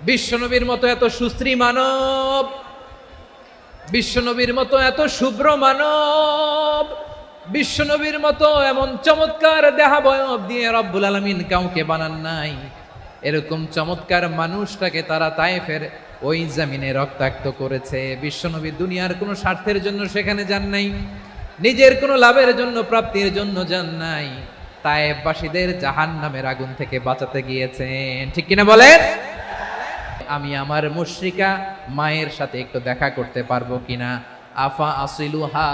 বিশ্বনবীর মতো এত সুশ্রী মানব, বিশ্বনবীর মতো এত শুভ্র মানব, বিশ্বনবীর মতো এমন চমৎকার দেহাবয়ব দিয়ে রব্বুল আলামিন কাউকে বানান নাই। এরকম চমৎকার মানুষটাকে তারা তায়েফের ওই জমিনে রক্তাক্ত করেছে। বিশ্বনবী দুনিয়ার কোনো স্বার্থের জন্য সেখানে যান নাই, নিজের কোনো লাভের জন্য, প্রাপ্তির জন্য যান নাই। তায়েফবাসীদের জাহান্নামের আগুন থেকে বাঁচাতে গিয়েছেন। ঠিক কিনা বলেন? আমি আমার মুশরিকা মায়ের সাথে একটু দেখা করতে পারবো কিনা? আফা আসিলুহা,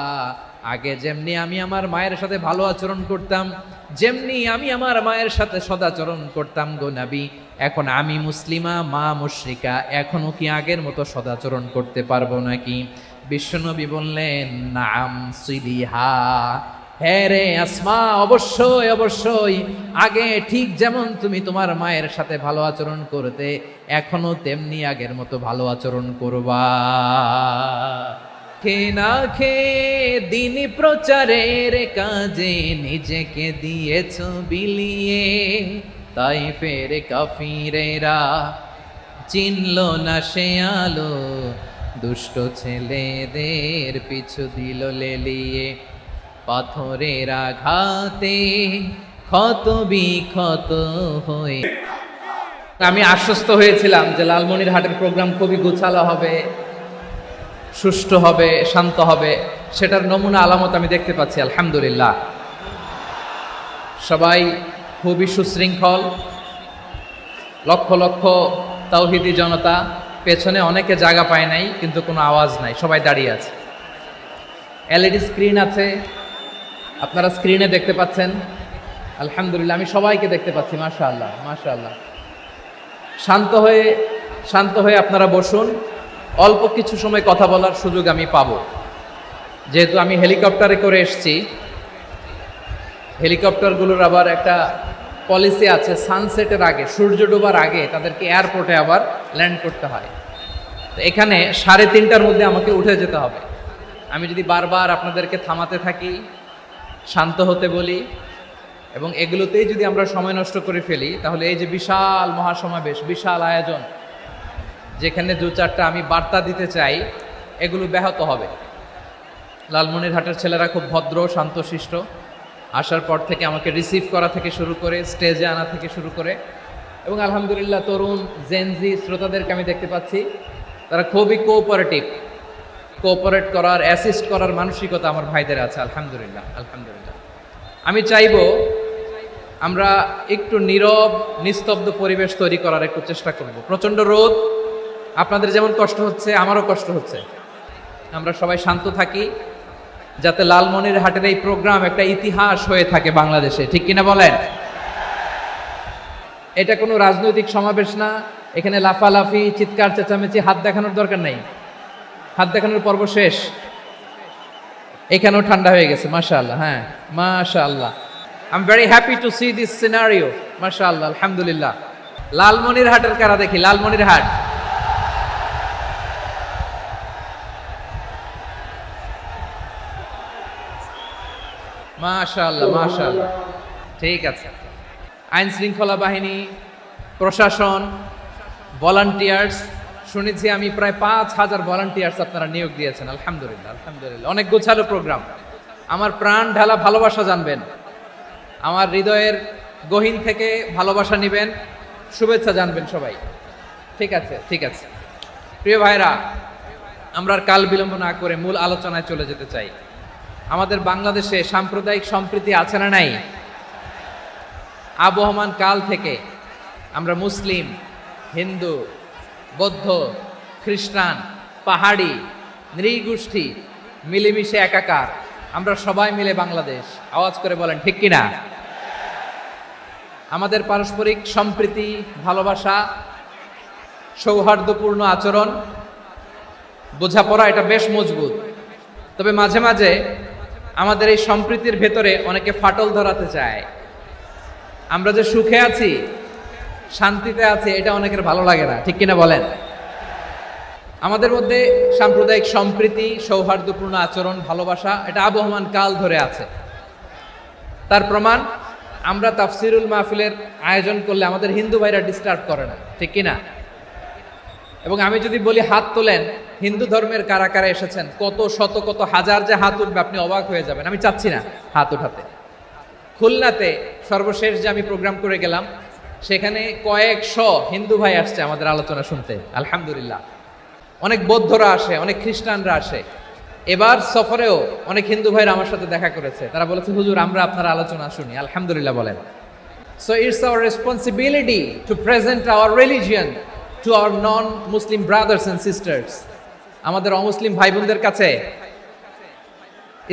আগে যেমনি আমি আমার মায়ের সাথে ভালো আচরণ করতাম, যেমনি আমি আমার মায়ের সাথে সদাচরণ করতাম গো নবী, এখন আমি মুসলিমা, মা মুশরিকা, এখনো কি আগের মতো সদাচরণ করতে পারবো নাকি? বিশ্বনবী বললেন, নাম সিলিহা, হ্যাঁ রে আসমা, অবশ্যই অবশ্যই, আগে ঠিক যেমন তুমি তোমার মায়ের সাথে ভালো আচরণ করতে, এখনো তেমনি আগের মতো ভালো আচরণ করবা। খে না খে দিন প্রচারের কাজে নিজেকে দিয়েছ বিলিয়ে, তাই ফের কাফিরেরা চিনল না সে আলো, দুষ্ট ছেলেদের পিছু দিল লেলিয়ে, পাথরের আঘাতে ক্ষত বিক্ষত হয়ে। আমি আশ্বস্ত হয়েছিলাম যে লালমনিরহাটের প্রোগ্রাম খুবই গোছালো হবে, সুষ্ঠু হবে, শান্ত হবে। সেটার নমুনা আলামত আমি দেখতে পাচ্ছি আলহামদুলিল্লাহ। সবাই খুবই সুশৃঙ্খল, লক্ষ লক্ষ তাওহীদি জনতা, পেছনে অনেকে জায়গা পায় নাই কিন্তু কোনো আওয়াজ নাই, সবাই দাঁড়িয়ে আছে। এলইডি স্ক্রিন আছে, আপনারা স্ক্রিনে দেখতে পাচ্ছেন আলহামদুলিল্লাহ। আমি সবাইকে দেখতে পাচ্ছি, মাশাআল্লাহ মাশাআল্লাহ। শান্ত হয়ে আপনারা বসুন, অল্প কিছু সময় কথা বলার সুযোগ আমি পাবো। যেহেতু আমি হেলিকপ্টারে করে এসেছি, হেলিকপ্টারগুলোর আবার একটা পলিসি আছে, সানসেটের আগে, সূর্য ডোবার আগে তাদেরকে এয়ারপোর্টে আবার ল্যান্ড করতে হয়। তো এখানে 3:30টার মধ্যে আমাকে উঠে যেতে হবে। আমি যদি বারবার আপনাদেরকে থামাতে থাকি, শান্ত হতে বলি, এবং এগুলোতেই যদি আমরা সময় নষ্ট করে ফেলি, তাহলে এই যে বিশাল মহাসমাবেশ, বিশাল আয়োজন, যেখানে 2-4টা আমি বার্তা দিতে চাই, এগুলো ব্যাহত হবে। লালমনিরহাটের ছেলেরা খুব ভদ্র, শান্তশিষ্ট। আসার পর থেকে আমাকে রিসিভ করা থেকে শুরু করে, স্টেজে আনা থেকে শুরু করে, এবং আলহামদুলিল্লাহ তরুণ জেনজি শ্রোতাদেরকে আমি দেখতে পাচ্ছি, তারা খুবই কোঅপারেট করার, অ্যাসিস্ট করার মানসিকতা আমার ভাইদের আছে আলহামদুলিল্লাহ আলহামদুলিল্লাহ। আমি চাইবো আমরা একটু নীরব নিস্তব্ধ পরিবেশ তৈরি করার একটু চেষ্টা করব। প্রচণ্ড রোদ, আপনাদের যেমন কষ্ট হচ্ছে আমারও কষ্ট হচ্ছে। আমরা সবাই শান্ত থাকি, যাতে লালমনিরহাটের এই প্রোগ্রাম একটা ইতিহাস হয়ে থাকে বাংলাদেশে। ঠিক কিনা বলেন? এটা কোনো রাজনৈতিক সমাবেশ না, এখানে লাফালাফি, চিৎকার চেঁচামেচি, হাত দেখানোর দরকার নেই। হাত দেখানোর পর্ব শেষ। এখানেও ঠান্ডা হয়ে গেছে, মাশাআল্লাহ। হ্যাঁ মাশাআল্লাহ, I am very happy to C this scenario, মাশাআল্লাহ আলহামদুলিল্লাহ। লালমনিরহাটের কারা দেখি, লালমনিরহাট। মাশাআল্লাহ মাশাআল্লাহ, ঠিক আছে। আইন শৃঙ্খলা বাহিনী, প্রশাসন, ভলান্টিয়ার্স, শুনেছি আমি প্রায় 5,000 ভলান্টিয়ার্স আপনারা নিয়োগ দিয়েছেন, আলহামদুলিল্লাহ আলহামদুলিল্লাহ। অনেক গোছালো প্রোগ্রাম। আমার প্রাণ ঢালা ভালোবাসা জানবেন, আমার হৃদয়ের গহীন থেকে ভালোবাসা নিবেন, শুভেচ্ছা জানবেন সবাই। ঠিক আছে ঠিক আছে। প্রিয় ভাইরা, আমরা আর কাল বিলম্ব না করে মূল আলোচনায় চলে যেতে চাই। আমাদের বাংলাদেশে সাম্প্রদায়িক সম্প্রীতি আছে না নাই? আবহমান কাল থেকে আমরা মুসলিম, হিন্দু, বৌদ্ধ, খ্রিস্টান, পাহাড়ি, নৃগোষ্ঠী মিলেমিশে একাকার, আমরা সবাই মিলে বাংলাদেশ। আওয়াজ করে বলেন ঠিক কিনা? আমাদের পারস্পরিক সম্প্রীতি, ভালোবাসা, সৌহার্দ্যপূর্ণ আচরণ, বোঝাপড়া, এটা বেশ মজবুত। তবে মাঝে মাঝে আমাদের এই সম্প্রীতির ভেতরে অনেকে ফাটল ধরাতে চায়। আমরা যে সুখে আছি, শান্তিতে আছি, এটা অনেকের ভালো লাগে না। ঠিক কিনা বলেন? আমাদের মধ্যে সাম্প্রদায়িক সম্প্রীতি, সৌহার্দ্যপূর্ণ আচরণ, ভালোবাসা, এটা আবহমান কাল ধরে আছে। তার প্রমাণ, আমরা তাফসিরুল মাহফিলের আয়োজন করলে আমাদের হিন্দু ভাইরা ডিস্টার্ব করে না। ঠিক কিনা? এবং আমি যদি বলি হাত তোলেন, হিন্দু ধর্মের কারা কারা এসেছেন, কত শত কত হাজার যে হাত উঠবে, আপনি অবাক হয়ে যাবেন। আমি চাচ্ছি না হাত উঠাতে। খুলনাতে সর্বশেষ যে আমি প্রোগ্রাম করে গেলাম, সেখানে কয়েকশো হিন্দু ভাই আসছে আমাদের আলোচনা শুনতে, আলহামদুলিল্লাহ। অনেক বৌদ্ধরা আসে, অনেক খ্রিস্টানরা আসে। এবার সফরেও অনেক হিন্দু ভাইরা আমার সাথে দেখা করেছে, তারা বলেছে হুজুর আমরা আপনার আলোচনা শুনি, আলহামদুলিল্লাহ বলেন। So it's our responsibility to present our religion to our non Muslim brothers and sisters. আমাদের অমুসলিম ভাই বোনদের কাছে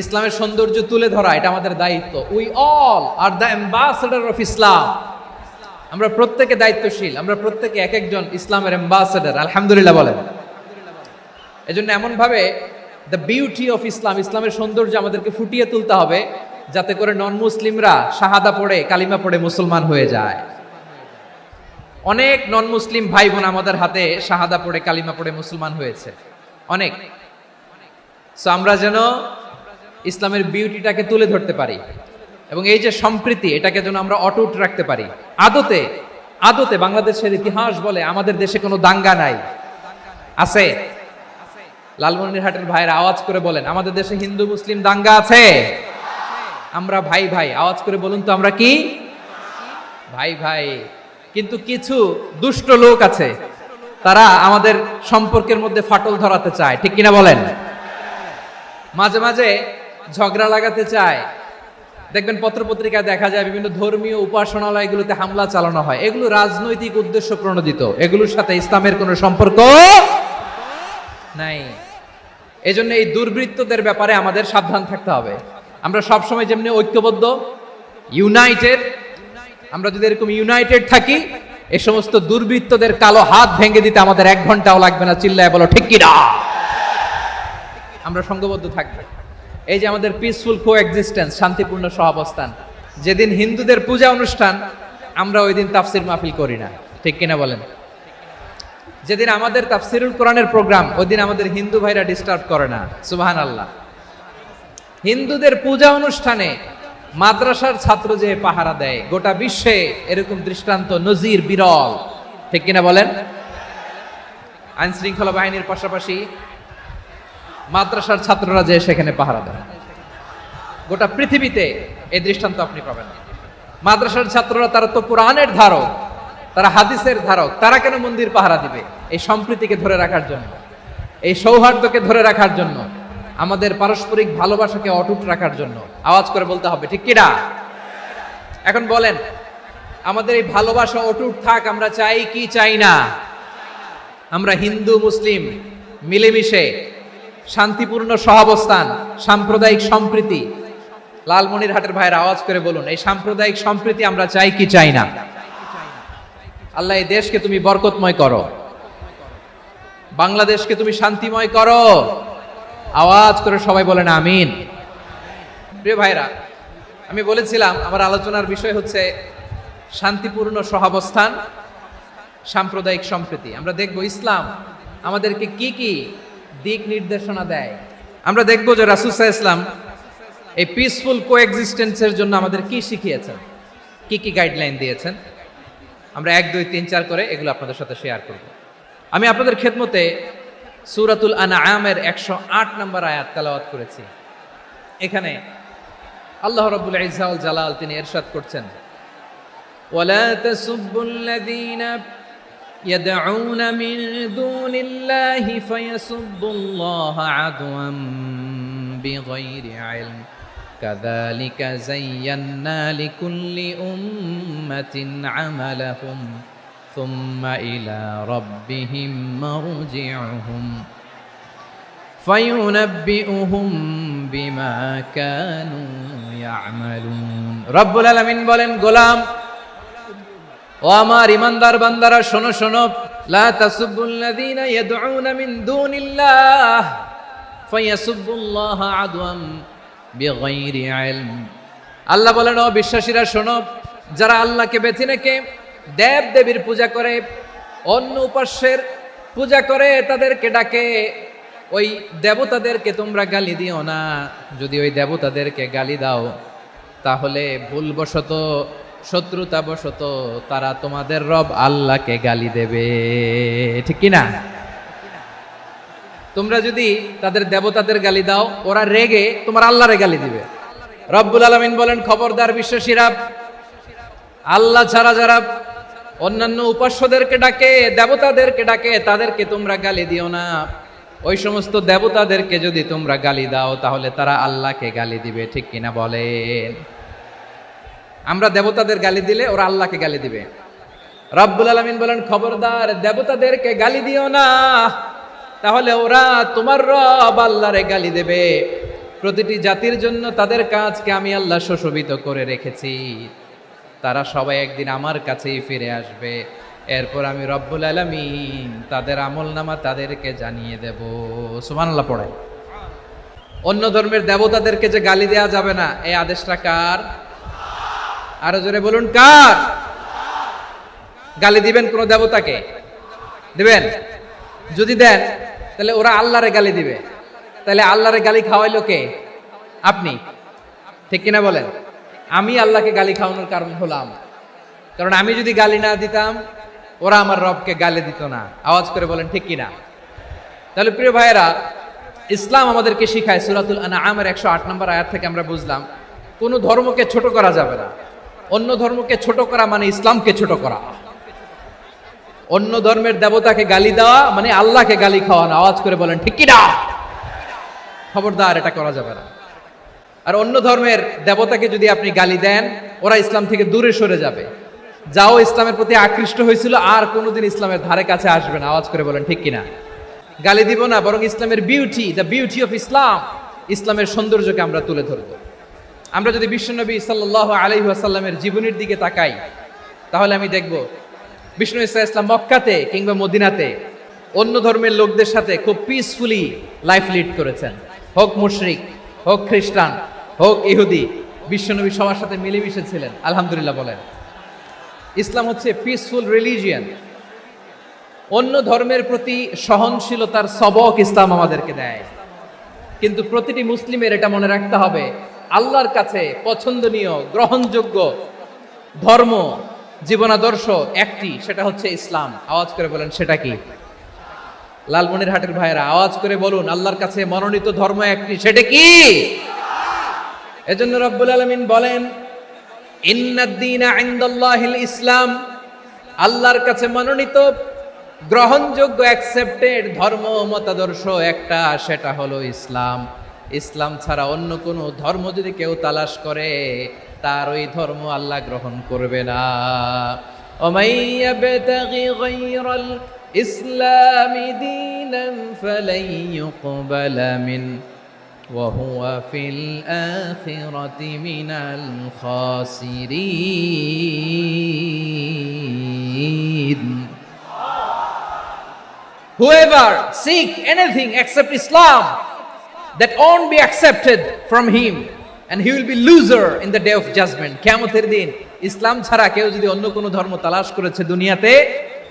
ইসলামের সৌন্দর্য তুলে ধরা এটা আমাদের দায়িত্ব। We all are the ambassador of Islam. আমরা প্রত্যেকে দায়িত্বশীল, আমরা প্রত্যেকে এক একজন ইসলামের অ্যাম্বাসেডর, আলহামদুলিল্লাহ বলেন। এজন্য এমন ভাবে দ্য বিউটি অফ ইসলাম, ইসলামের সৌন্দর্য আমাদেরকে ফুটিয়ে তুলতে হবে, যাতে করে নন মুসলিমরা শাহাদা পড়ে কালিমা পড়ে মুসলমান হয়ে যায়। অনেক নন মুসলিম ভাই বোন আমাদের হাতে শাহাদা পড়ে কালিমা পড়ে মুসলমান হয়েছে, অনেক। সো আমরা যেন ইসলামের বিউটিটাকে তুলে ধরতে পারি এবং এই যে সম্প্রীতি, এটাকে যেন আমরা অটুট রাখতে পারি। আদতে আদতে বাংলাদেশের ইতিহাস বলে আমাদের দেশে কোনো দাঙ্গা নাই, আছে? লালমনিরহাটের ভাইয়েরা আওয়াজ করে বলেন, আমাদের দেশে হিন্দু মুসলিম দাঙ্গা আছে? আমরা ভাই ভাই, আওয়াজ করে বলুন তো আমরা কি ভাই ভাই। কিন্তু কিছু দুষ্ট লোক আছে, তারা আমাদের সম্পর্কের মধ্যে ফাটল ধরাতে চায়, ঠিক কিনা বলেন? মাঝে মাঝে ঝগড়া লাগাতে চায়। দেখবেন পত্রপত্রিকায় দেখা যায় বিভিন্ন ধর্মীয় উপাসনালয়গুলোতে হামলা চালানো হয়, এগুলো রাজনৈতিক উদ্দেশ্য প্রণোদিত, এগুলোর সাথে ইসলামের কোনো সম্পর্ক নাই। এজন্য এই দুর্বৃত্তদের ব্যাপারে আমাদের সাবধান থাকতে হবে। আমরা সবসময় যেমনি ঐক্যবদ্ধ, ইউনাইটেড, আমরা যদি এরকম ইউনাইটেড থাকি, এই সমস্ত দুর্বৃত্তদের কালো হাত ভেঙে দিতে আমাদের 1 ঘন্টাও লাগবে না। চিল্লায় বলো ঠিক কিনা? আমরা সংঘবদ্ধ থাকবো। এই যে আমাদের পিসফুল কোএক্সিস্টেন্স, শান্তিপূর্ণ সহাবস্থান। যেদিন হিন্দুদের পূজা অনুষ্ঠান, আমরা ওই দিন তাফসির মাহফিল করি না, ঠিক কিনা বলেন? যেদিন আমাদের তাফসিরুল কোরআনের প্রোগ্রাম, ওই দিন আমাদের হিন্দু ভাইরা ডিস্টার্ব করে না, সুবহানাল্লাহ। হিন্দুদের পূজা অনুষ্ঠানে মাদ্রাসার ছাত্র যে পাহারা দেয়, গোটা বিশ্বে এরকম দৃষ্টান্ত নজির বিরল, ঠিক কিনা বলেন? আইন শৃঙ্খলা বাহিনীর পাশাপাশি মাদ্রাসার ছাত্ররা যে সেখানে পাহারা দেয়, গোটা পৃথিবীতে এই দৃষ্টান্ত আপনি পাবেন না। মাদ্রাসার ছাত্ররা, তারা তো কোরআনের ধারক, তারা হাদিসের ধারক, তারা কেন মন্দির পাহারা দিবে? এই সম্প্রীতিকে ধরে রাখার জন্য, এই সৌহার্দ্যকে ধরে রাখার জন্য, আমাদের পারস্পরিক ভালোবাসাকে অটুট রাখার জন্য। আওয়াজ করে বলতে হবে ঠিক কিনা? এখন বলেন, আমাদের এই ভালোবাসা অটুট থাক, আমরা চাই কি চাই না? আমরা হিন্দু মুসলিম মিলেমিশে শান্তিপূর্ণ সহাবস্থান, সাম্প্রদায়িক সম্প্রীতি। লালমনিরহাটের ভাইয়ের আওয়াজ করে বলুন, এই সাম্প্রদায়িক সম্প্রীতি আমরা চাই কি চাই না? আল্লাহ এই দেশকে তুমি বরকতময় করো, বাংলাদেশকে তুমি শান্তিময় করো। আওয়াজ করে সবাই বলেন আমিন। প্রিয় ভাইরা, আমি বলেছিলাম আমার আলোচনার বিষয় হচ্ছে শান্তিপূর্ণ সহাবস্থান, সাম্প্রদায়িক সম্প্রীতি। আমরা দেখব ইসলাম আমাদেরকে কি কি দিক নির্দেশনা দেয়। আমরা দেখব যে রাসূল সাল্লাল্লাহু আলাইহি ওয়াসাল্লাম এই পিসফুল কোএক্সিস্টেন্সের জন্য আমাদের কি শিখিয়েছেন, কি কি গাইডলাইন দিয়েছেন। আমরা 1, 2, 3, 4 করে এগুলো আপনাদের সাথে শেয়ার করব। আমি আপনাদের খেদমতে সূরাতুল আনআমের 108 নম্বর আয়াত তেলাওয়াত করেছি। এখানে আল্লাহ রাব্বুল ইজ্জা ওয়াল জালাল তিনি ইরশাদ করছেন, ওয়ালা তাসুব্বুল্লাযীনা ইয়াদউনা মিন দুনিল্লাহি ফায়াসুব্বুল্লাহা আদওয়াম বিগাইরি ইলম কাযালিকা যায়্যান্না লিকুল্লি উম্মাতিন আমালাহুম সুম্মা ইলা রাব্বিহিম মারজিউহুম ফায়ুনাব্বিউহুম বিমা কানু ইয়ামালুন। রব্বুল আলামিন বলেন, গোলাম ও আমার ইমানদার বান্দারা, শোনো শোনো, লা তাসুব্বুল্লাযীনা ইয়াদউনা মিন দুনিল্লাহ ফায়াসুব্বুল্লাহা আদওয়াম বিগাইরি ইলম। আল্লাহ বলেন, ও বিশ্বাসীরা শোনো, যারা আল্লাহকে বেছে নেকে দেব দেবীর পূজা করে, অন্য উপাস্যের পূজা করে, তাদেরকে ডাকে, ওই দেবতাদেরকে তোমরা গালি দিও না। যদি ওই দেবতাদেরকে গালি দাও, তাহলে ভুলবশত, শত্রুতাবশত তারা তোমাদের রব আল্লাহকে গালি দেবে, ঠিক কিনা? তোমরা যদি তাদের দেবতাদের গালি দাও, ওরা রেগে তোমার আল্লাহরে গালি দিবে। রব্বুল আলামিন বলেন, খবরদার বিশ্বাসীরা, আল্লাহ ছাড়া যারা অন্যান্য উপাস্যদেরকে ডাকে, দেবতাদেরকে ডাকে, তাদেরকে তোমরা গালি দিও না। ওই সমস্ত দেবতাদেরকে যদি তোমরা গালি দাও, তাহলে তারা আল্লাহকে গালি দিবে। ঠিক কিনা বলেন? আমরা দেবতাদের গালি দিলে ওরা আল্লাহকে গালি দিবে। রব্বুল আলামিন বলেন, খবরদার দেবতাদেরকে গালি দিও না, তাহলে ওরা তোমার রব আল্লাহরে গালি দেবে। প্রতিটি জাতির জন্য তাদের কাজকে আমি আল্লাহ সুশোভিত করে রেখেছি। তারা সবাই একদিন আমার কাছেই ফিরে আসবে। এরপর আমি রব্বুল আলামিন তাদের আমলনামা তাদেরকে জানিয়ে দেব। সুবহানাল্লাহ পড়ে। অন্য ধর্মের দেবতাদেরকে যে গালি দেওয়া যাবে না, এই আদেশটা কার? আরো জোরে বলুন, কার? গালি দিবেন কোন দেবতাকে? দিবেন? যদি দেন তাহলে ওরা আল্লাহরে গালি দিবে। তাহলে আল্লাহরে গালি খাওয়াইলো কে? আপনি। ঠিক কিনা বলেন? আমি আল্লাহকে গালি খাওয়ানোর কারণ হলাম। কারণ আমি যদি গালি না দিতাম, ওরা আমার রবকে গালি দিত না। আওয়াজ করে বলেন ঠিক কিনা? তাহলে প্রিয় ভাইয়েরা, ইসলাম আমাদেরকে শিখায়, সূরাতুল আনআমের 108 নম্বর আয়াত থেকে আমরা বুঝলাম, কোন ধর্মকে ছোট করা যাবে না। অন্য ধর্মকে ছোট করা মানে ইসলামকে ছোট করা। অন্য ধর্মের দেবতাকে গালি দেওয়া মানে আল্লাহকে গালি খাওয়ানো। আওয়াজ করে বলেন ঠিক কিনা? খবরদার, এটা করা যাবে না। আর অন্য ধর্মের দেবতাকে যদি আপনি গালি দেন, ওরা ইসলাম থেকে দূরে সরে যাবে। যাও ইসলামের প্রতি আকৃষ্ট হয়েছিল, আর কোনোদিন ইসলামের ধারে কাছে আসবে না। আওয়াজ করে বলেন ঠিক কিনা? গালি দিব না, বরং ইসলামের beauty, the beauty of Islam, ইসলামের সৌন্দর্যকে আমরা তুলে ধরব। আমরা যদি বিশ্বনবী সাল্লাল্লাহু আলাইহি ওয়াসাল্লামের জীবনের দিকে তাকাই, তাহলে আমি দেখব বিষ্ণু ইসলাম মক্কাতে কিংবা মদিনাতে অন্য ধর্মের লোকদের সাথে খুব পিসফুলি লাইফ লিড করেছেন। হোক মুশরিক, হোক খ্রিস্টান, হোক ইহুদি, বিশ্বনবী সবার সাথে মিলেমিশে ছিলেন। আলহামদুলিল্লাহ বলেন। ইসলাম হচ্ছে পিসফুল রিলিজিয়ান। অন্য ধর্মের প্রতি সহনশীলতার সবক ইসলাম আমাদেরকে দেয়। কিন্তু প্রতিটি মুসলিমের এটা মনে রাখতে হবে, আল্লাহর কাছে পছন্দনীয় গ্রহণযোগ্য ধর্ম, জীবনাদর্শ একটি, সেটা হচ্ছে ইসলাম। আওয়াজ করে বলেন সেটা কি? লালমনিরহাটের ভাইয়েরা আওয়াজ করে বলুন, আল্লাহর কাছে মনোনীত ধর্ম একটি, সেটা কি? এজন্য রব্বুল আলামিন বলেন, ইন্নাদ-দীনা ইনদাল্লাহিল ইসলাম, আল্লাহর কাছে মনোনীত গ্রহণযোগ্য অ্যাকসেপ্টেড ধর্ম মতাদর্শ একটা, সেটা হলো ইসলাম। ইসলাম ছাড়া অন্য কোনো ধর্ম যদি কেউ তালাশ করে, তার ওই ধর্ম আল্লাহ গ্রহণ করবে না। ওমাই ইয়াবতাগি গায়রাল ইসলামি দীনান ফালাই ইউকবালা মিন ওয়া হুয়া ফিল আখিরাতি মিনাল খাসিরিন। Whoever seek anything except Islam, that won't be accepted from him, and he will be loser in the day of judgment. কিয়ামতের দিন ইসলাম ছাড়া কেউ যদি অন্য কোনো ধর্ম তালাশ করেছে দুনিয়াতে,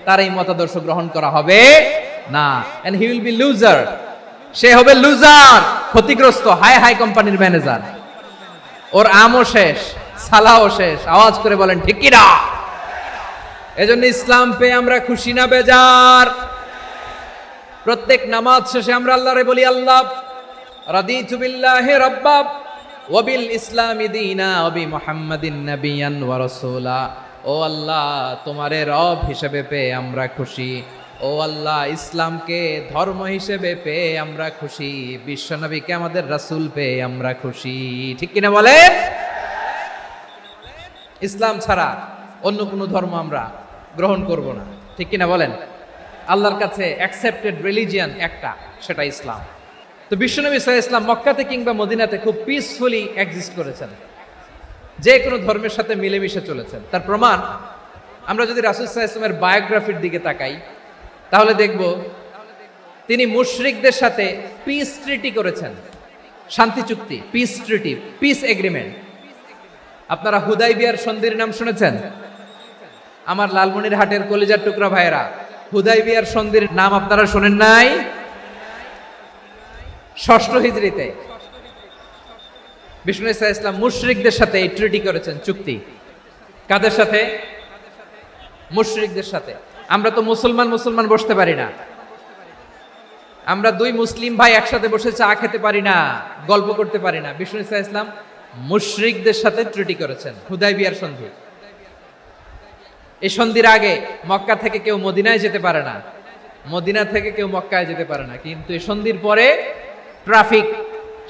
তার এই মতাদর্শ গ্রহণ করা হবে না, and he will be loser, সে হবে লুজার, ক্ষতিগ্রস্ত। হাই হাই কোম্পানির ম্যানেজার, ওর আমও শেষ, সালাও শেষ। আওয়াজ করে বলেন ঠিক কি না? এজন্য ইসলাম পেয়ে আমরা খুশি না বেজার? প্রত্যেক নামাজ শেষে আমরা আল্লাহরে বলি, আল্লাহ রাদিতু বিল্লাহি রাব্বা ওয়া বিল ইসলামি দীনা ওয়া বি মুহাম্মাদিন নাবিয়ান ওয়া রাসূলা। ও আল্লাহ, তোমারে রব হিসেবে পেয়ে আমরা খুশি। ও আল্লাহ, ইসলামকে ধর্ম হিসেবে পেয়ে আমরা খুশি। বিশ্বনবীকে আমাদের রাসূল পেয়ে আমরা খুশি। ঠিক কিনা বলেন? ইসলাম ছাড়া অন্য কোনো ধর্ম আমরা গ্রহণ করব না। ঠিক কিনা বলেন? আল্লাহর কাছে অ্যাকসেপ্টেড রিলিজিয়ান একটা, সেটা ইসলাম। তো বিশ্বনবী সাল্লাল্লাহু আলাইহি ওয়াসাল্লাম মক্কাতে কিংবা মদিনাতে খুব পিসফুলি এক্সিস্ট করেছেন, যে কোনো ধর্মের সাথে মিলেমিশে চলেছেন। তার প্রমাণ আমরা যদি রাসূল সাল্লাল্লাহু আলাইহি ওয়াসাল্লামের বায়োগ্রাফির দিকে তাকাই, তাহলে দেখব তিনি মুশরিকদের সাথে পিস ট্রিটি করেছেন, শান্তি চুক্তি, পিস ট্রিটি, পিস এগ্রিমেন্ট। আপনারা হুদাইবিয়ার সন্ধির নাম শুনেছেন? আমার লালমনিরহাটের কলিজার টুকরা ভাইয়েরা, হুদাইবিয়ার সন্ধির নাম আপনারা শোনেন নাই? 6ষ্ঠ হিজরিতে বিষ্ণু ইসা ইসলাম মুশরিকদের সাথে এই ট্রিটি করেছেন, চুক্তি। কাদের সাথে? মুশরিকদের সাথে। আমরা তো মুসলমান বসতে পারি না, আমরা দুই মুসলিম ভাই একসাথে বসে চা খেতে পারি না, গল্প করতে পারি না। বিষ্ণু ইসলাম মুশরিকদের সাথে ট্রিটি করেছেন। হুদাইবিয়ার সন্ধি, এই সন্ধির আগে মক্কা থেকে কেউ মদিনায় যেতে পারে না, মদিনা থেকে কেউ মক্কায় যেতে পারে না। কিন্তু এই সন্ধির পরে ট্রাফিক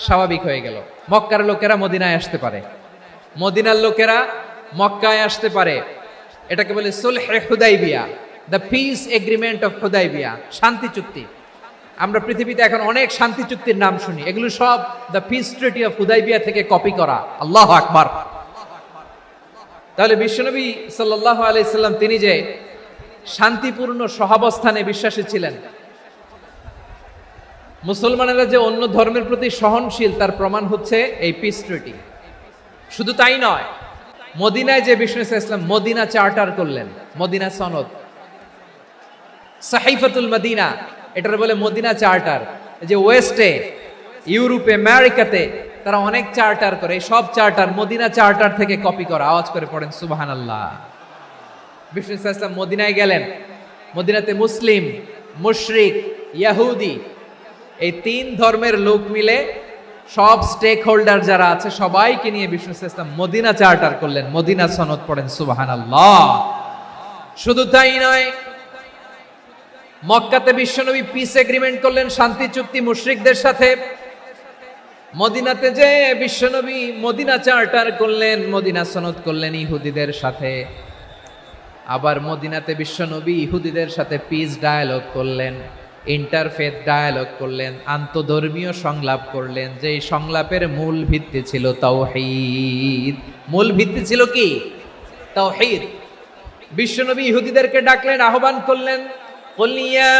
স্বাভাবিক হয়ে গেল। মক্কার লোকেরা মদিনায় আসতে পারে, মদিনার লোকেরা মক্কায় আসতে পারে। এটাকে বলে সুলহে হুদাইবিয়া, the peace agreement of Hudaibiya, শান্তি চুক্তি। আমরা পৃথিবীতে এখন অনেক শান্তি চুক্তির নাম শুনি, এগুলো সব the piece treaty of Hudaibiya থেকে কপি করা। আল্লাহু আকবার। তাহলে বিশ্বনবী সাল্লাল্লাহু আলাইহি সাল্লাম তিনি যে শান্তিপূর্ণ সহাবস্থানে বিশ্বাসী ছিলেন, মুসলমানেরা যে অন্য ধর্মের প্রতি সহনশীল তার প্রমাণ হচ্ছে এই পিস ট্রিটি। শুধু তাই নয়, মদিনায় যে বিষ্ণু ইসলাম মদিনা চার্টার করলেন, মদিনা সনদ, সাহিফাতুল মদিনা, এটার বলে মদিনা চার্টার। যে ওয়েস্টে, ইউরোপে, আমেরিকাতে তারা অনেক চার্টার করে, এই সব চার্টার মদিনা চার্টার থেকে কপি করা। আওয়াজ করে পড়েন সুবহানাল্লাহ। বিষ্ণু ইসলাম মদিনায় গেলেন, মদিনাতে মুসলিম, মুশরিক, ইহুদি, এই তিন ধর্মের লোক মিলে সব স্টেক হোল্ডার যারা আছে সবাইকে নিয়ে বিষ্ণু ইসলাম মদিনা চার্টার করলেন, মদিনা সনদ। পড়েন সুবহানাল্লাহ। শুধু তাই নয়, মক্কাতে বিশ্বনবী পিস এগ্রিমেন্ট করলেন, শান্তি চুক্তি মুশরিকদের সাথে। মদিনাতে যে বিশ্বনবী মদিনা চার্টার করলেন, মদিনা সনদ করলেন ইহুদিদের সাথে। আবার মদিনাতে বিশ্বনবী ইহুদিদের সাথে পিস ডায়ালগ করলেন, ইন্টারফেথ ডায়ালগ করলেন, আন্তধর্মীয় সংলাপ করলেন। যেই সংলাপের মূল ভিত্তি ছিল তাওহীদ। মূল ভিত্তি ছিল কি? তাওহীদ। বিশ্বনবী ইহুদিদেরকে ডাকলেন, আহ্বান করলেন, قل يا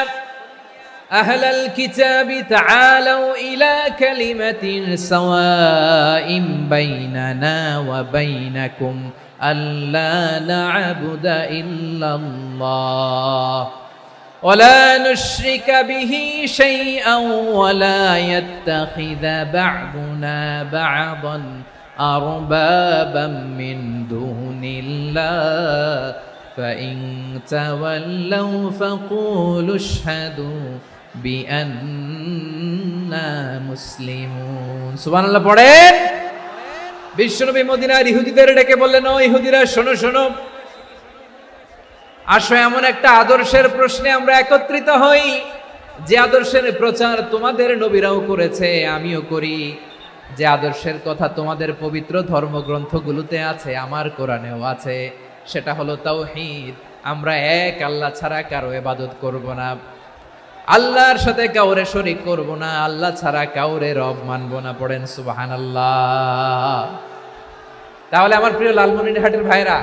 أهل الكتاب تعالوا إلى كلمة سواء بيننا وبينكم ألا نعبد إلا الله ولا نشرك به شيئا ولا يتخذ بعضنا بعضا أربابا من دون الله فإن تولوا فقولوا اشهدوا بأننا مسلمون। সুবহানাল্লাহ পড়েন। বিশ্বনবী মদিনার ইহুদিদের ডেকে বললেন, ও ইহুদিরা, শোনো শোনো, আসো এমন একটা আদর্শের প্রশ্নে আমরা একত্রিত হই, যে আদর্শের প্রচার তোমাদের নবীরাও করেছে, আমিও করি, যে আদর্শের কথা তোমাদের পবিত্র ধর্মগ্রন্থগুলোতে আছে, আমার কোরআনেও আছে। সেটা হলো তাওহীদ। আমরা এক আল্লাহ ছাড়া কারো ইবাদত করব না, আল্লাহর সাথে কাউরে শরীক করব না, আল্লাহ ছাড়া কাউরে রব মানব না। পড়েন সুবহানাল্লাহ। তাহলে আমার প্রিয় লালমনিরহাটের ভাইরা,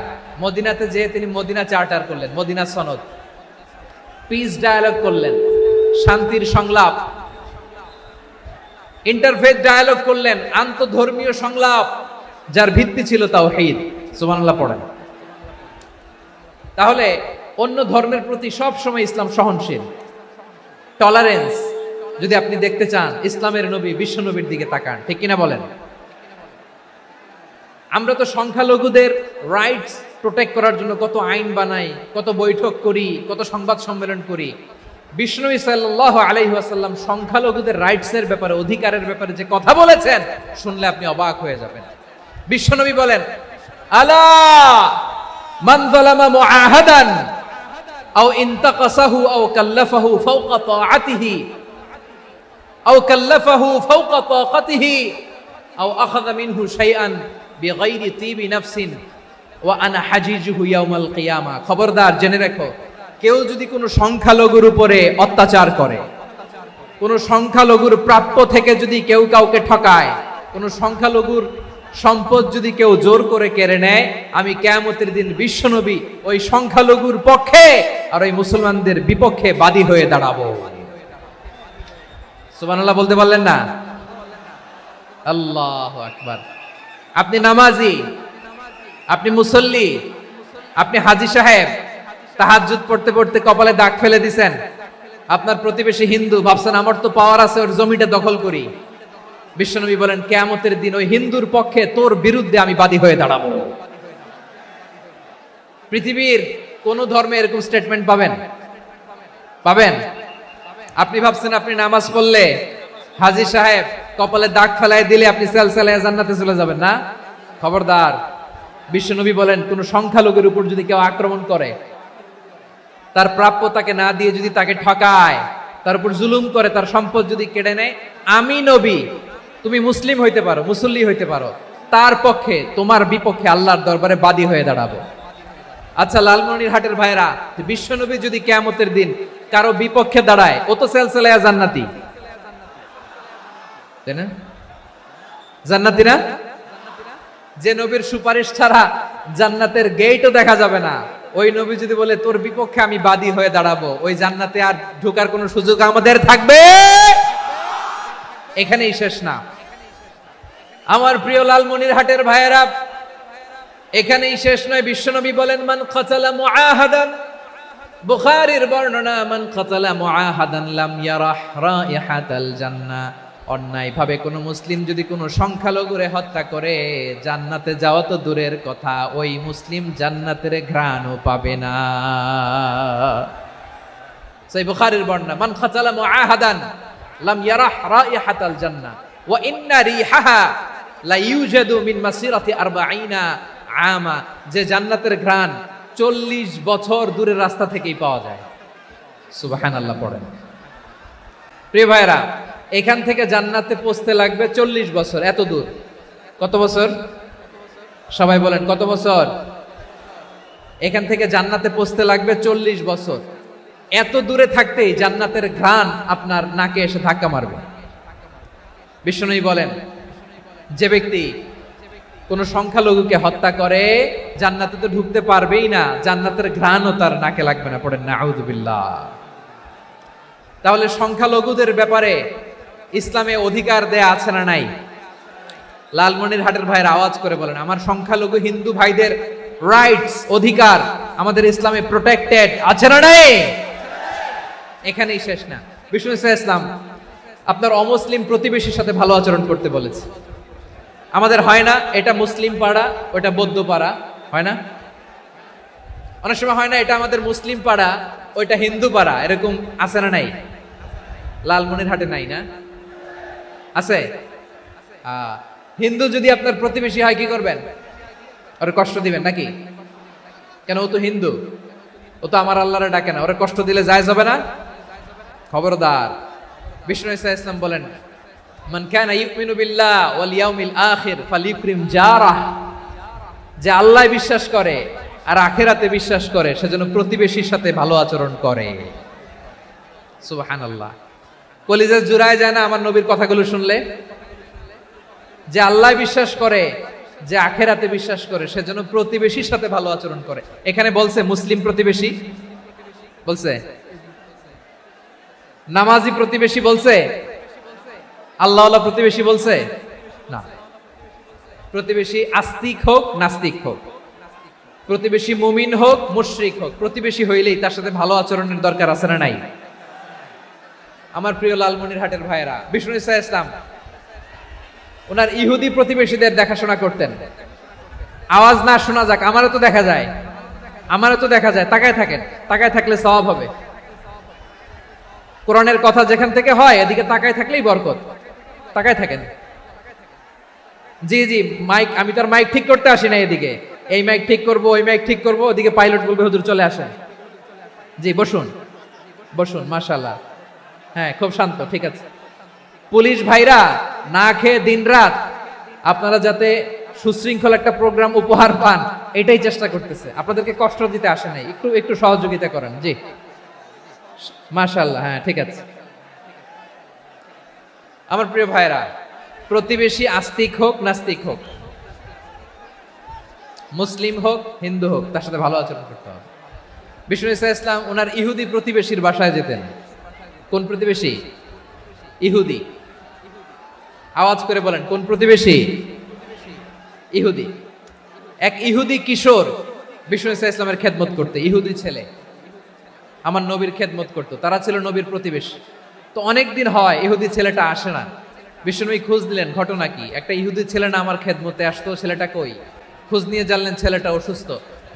মদিনাতে যে তিনি মদিনা চার্টার করলেন, মদিনা সনদ, পিস ডায়ালগ করলেন, শান্তির সংলাপ, ইন্টারফেথ ডায়ালগ করলেন, আন্তধর্মীয় সংলাপ, যার ভিত্তি ছিল তাওহীদ। সুবহানাল্লাহ পড়েন। তাহলে অন্য ধর্মের প্রতি সব সময় ইসলাম সহনশীল, টলারেন্স। যদি আপনি দেখতে চান, ইসলামের নবী বিশ্ব নবীর দিকে তাকান, ঠিক কিনা বলেন? আমরা তো সংখ্যালঘুদের রাইটস প্রোটেক্ট করার জন্য কত আইন বানাই, কত বৈঠক করি, কত সংবাদ সম্মেলন করি। বিষ্ণু সাল্লাল্লাহু আলাইহি ওয়াসাল্লাম সংখ্যালঘুদের রাইটসের ব্যাপারে, অধিকারের ব্যাপারে যে কথা বলেছেন, শুনলে আপনি অবাক হয়ে যাবেন। বিশ্বনবী বলেন, আলা মান যালামা মুআহাদান আও ইনতাকাসাহু আও কাল্লাফাহু ফাওকা তাআতিহি আও কাল্লাফাহু ফাওকা তাকাতিহি আও আখাযা মিনহু শাইআন বিগাইরি তিবি নাফসিন ওয়া আনা হাজিজুহু ইয়াউমাল কিয়ামা। খবরদার, জেনে রাখো, কেউ যদি কোনো সংখ্যালঘুর উপরে অত্যাচার করে, কোনো সংখ্যালঘুর প্রাপ্য থেকে যদি কেউ কাউকে ঠকায়, কোনো সংখ্যালঘুর সম্পদ যদি কেউ জোর করে কেড়ে নেয়, আমি কিয়ামতের দিন বিশ্বনবী ওই সংখ্যালঘুর পক্ষে আর ওই মুসলমানদের বিপক্ষে বাদী হয়ে দাঁড়াবো। সুবহানাল্লাহ বলতে পারলেন না? আল্লাহু আকবার। আপনি নামাজি, আপনি মুসল্লি, আপনি হাজী সাহেব, তাহাজ্জুদ পড়তে পড়তে কপালে দাগ ফেলে দিছেন, আপনার প্রতিবেশী হিন্দু, ভাবছেন আমার তো পাওয়ার আছে, ওর জমিটা দখল করি। বিশ্বনবী বলেন, কিয়ামতের দিন ওই হিন্দুর পক্ষে তোর বিরুদ্ধে আমি বাদী হয়ে দাঁড়াবো। পৃথিবীর কোন ধর্মে এরকম স্টেটমেন্ট পাবেন? পাবেন? আপনি ভাবছেন আপনি নামাজ পড়লে হাজী সাহেব কপালে দাগ ফেলায় দিলে আপনি সেলসেলায় জান্নাতে চলে যাবেন না? খবরদার। বিশ্বনবী বলেন, কোন সংখ্যালঘুর উপর যদি কেউ আক্রমণ করে, তার প্রাপ্য তাকে না দিয়ে যদি তাকে ঠকায়, তার উপর জুলুম করে, তার সম্পদ যদি কেড়ে নেয়, আমি নবী, তুমি মুসলিম হইতে পারো, মুসল্লি হইতে পারো, তার পক্ষে তোমার বিপক্ষে আল্লাহর দরবারে বাদী হয়ে দাঁড়াবো। আচ্ছা লালমনিরহাটের ভাইরা, বিশ্বনবী যদি কিয়ামতের দিন কারো বিপক্ষে দাঁড়ায়, ও তো সেলসেলায়া জান্নাতি, তাই না? জান্নাতি না? যে নবীর সুপারিশ ছাড়া জান্নাতের গেটও দেখা যাবে না, ওই নবী যদি বলে তোর বিপক্ষে আমি বাদী হয়ে দাঁড়াবো, ওই জান্নাতে আর ঢোকার কোনো সুযোগ আমাদের থাকবে? এখানেই শেষ না আমার প্রিয় লালমনিরহাটের ভাইয়েরা, এখানেই শেষ নয়। বিশ্বনবী বলেন, মান কাতালা মুআহাদান, বুখারীর বর্ণনা, মান কাতালা মুআহাদান লাম ইয়ারাহ রাইহাতাল জান্নাহ। অন্যায় ভাবে কোন মুসলিম যদি কোনো সংখ্যালঘুরে হত্যা করে, জান্নাতে যাওয়া তো দূরের কথা, ওই মুসলিম জান্নাতের ঘ্রাণও পাবে না। সেই বুখারীর বর্ণনা, মান কাতালা মুআহাদান লাম ইয়ারাহ রাইহাতাল জান্নাহ ওয়া ইন্না রিহাহা লা ইউজাদু মিন মাসিরাতি 40 আমা। যে জান্নাতের ঘ্রাণ 40 বছর দূরের রাস্তা থেকেই পাওয়া যায়। সুবহানাল্লাহ পড়েন। প্রিয় ভাইরা, এখান থেকে জান্নাতে পৌঁছতে লাগবে 40 বছর। এত দূর। কত বছর? সবাই বলেন কত বছর? এখান থেকে জান্নাতে পৌঁছতে লাগবে 40 বছর। এত দূরে থাকতেই জান্নাতের ঘ্রাণ আপনার নাকে এসে ধাক্কা মারবে। বিষ্ণুই বলেন, যে ব্যক্তি কোন সংখ্যালঘুকে হত্যা করে, জান্নাতে তো ঢুকতে পারবেই না, জান্নাতের ঘ্রাণও তার নাকে লাগবে না। পড়েন না আউযুবিল্লাহ। তাহলে সংখ্যালঘুদের ব্যাপারে ইসলামে অধিকার দেয়া আছে না নাই? লালমনিরহাটের ভাইয়ের আওয়াজ করে বলেন, আমার সংখ্যালঘু হিন্দু ভাইদের রাইটস, অধিকার আমাদের ইসলামে প্রোটেক্টেড আছে না নাই? এখানেই শেষ না। বিষ্ণু ইসলাম আপনার অমুসলিম প্রতিবেশীর সাথে ভালো আচরণ করতে বলেছে। আমাদের হয় না, এটা মুসলিম পাড়া, ওটা বৌদ্ধ পাড়া, হয় না? অনেক সময় হয় না, এটা আমাদের মুসলিম পাড়া, ওইটা হিন্দু পাড়া, এরকম আছে না নাই? লালমনিরহাটে নাই না? আছে? হিন্দু যদি আপনার প্রতিবেশী হয় কি করবেন? ওরে কষ্ট দিবেন নাকি? কেন? ও তো হিন্দু, ও তো আমার আল্লাহরে ডাকে না, ওরে কষ্ট দিলে জায়েজ হবে না? খবরদার। বিষ্ণু ইসলাম বলেন, মান কানা ইউমিনু বিল্লাহ ওয়াল ইয়াউমিল আখির ফালিউকরিম জারাহ। যে আল্লাহ বিশ্বাস করে আর আখিরাতে বিশ্বাস করে, সেজন্য প্রতিবেশীর সাথে ভালো আচরণ করে। সুবহানাল্লাহ। কলিজা জুড়ায় যায় না আমার নবীর কথাগুলো শুনলে? যে আল্লাহ বিশ্বাস করে, যে আখিরাতে বিশ্বাস করে, সেজন্য প্রতিবেশীর সাথে ভালো আচরণ করে। এখানে বলছে মুসলিম প্রতিবেশী বলছে, নামাজি প্রতিবেশী বলছে, আল্লাহওয়ালা প্রতিবেশী বলছে না। প্রতিবেশী আস্তিক হোক নাস্তিক হোক, প্রতিবেশী মুমিন হোক মুশরিক হোক, প্রতিবেশী হইলেই তার সাথে ভালো আচরণের দরকার আছে না নাই? আমার প্রিয় লালমনিরহাটের ভাইয়েরা, বিষ্ণু ইসলাম ওনার ইহুদি প্রতিবেশীদের দেখাশোনা করতেন। আওয়াজ না শোনা যাক, আমারও তো দেখা যায়, আমারও তো দেখা যায়। তাকায় থাকেন, তাকায় থাকলে সওয়াব হবে। কোরআনের কথা যেখান থেকে হয়, এদিকে তাকায় থাকলেই বরকত। তাকায় থাকেন। জি জি, মাইক, আমি তো আর মাইক ঠিক করতে আসি না এদিকে, এই মাইক ঠিক করব, ওই মাইক ঠিক করব, ওদিকে পাইলট বলবে হুজুর চলে আসেন। জি বসুন, বসুন, মাশাআল্লাহ। হ্যাঁ, খুব শান্ত, ঠিক আছে। পুলিশ ভাইরা না খেয়ে দিনরাত আপনারা যাতে সুশৃঙ্খল একটা প্রোগ্রাম উপহার পান, এটাই চেষ্টা করতেছে। আপনাদেরকে কষ্ট দিতে আসে নাই, একটু একটু সহযোগিতা করেন। জি মাশাআল্লাহ। হ্যাঁ, ঠিক আছে। আমার প্রিয় ভাইরা, প্রতিবেশী আস্তিক হোক নাস্তিক হোক, মুসলিম হোক হিন্দু হোক, তার সাথে ভালো আচরণ করতে হবে। বিষ্ণু ইসলাম ওনার ইহুদি প্রতিবেশীর বাসায় যেতেন। কোন প্রতিবেশী? ইহুদি। আওয়াজ করে বলেন, কোন প্রতিবেশী? ইহুদি। এক ইহুদি কিশোর বিষ্ণু ইসলামের খেদমত করতে, ইহুদি ছেলে আমার নবীর খেদমত করতো। তারা ছিল নবীর প্রতিবেশী। তো অনেক দিন হয় ইহুদি ছেলেটা আসে না। বিষ্ণুনবী খোঁজ দিলেন, ঘটনা কি? একটা ইহুদি ছেলে না আমার খেদমতে আসতো, ছেলেটা কই? খোঁজ নিয়ে জানলেন ছেলেটা অসুস্থ।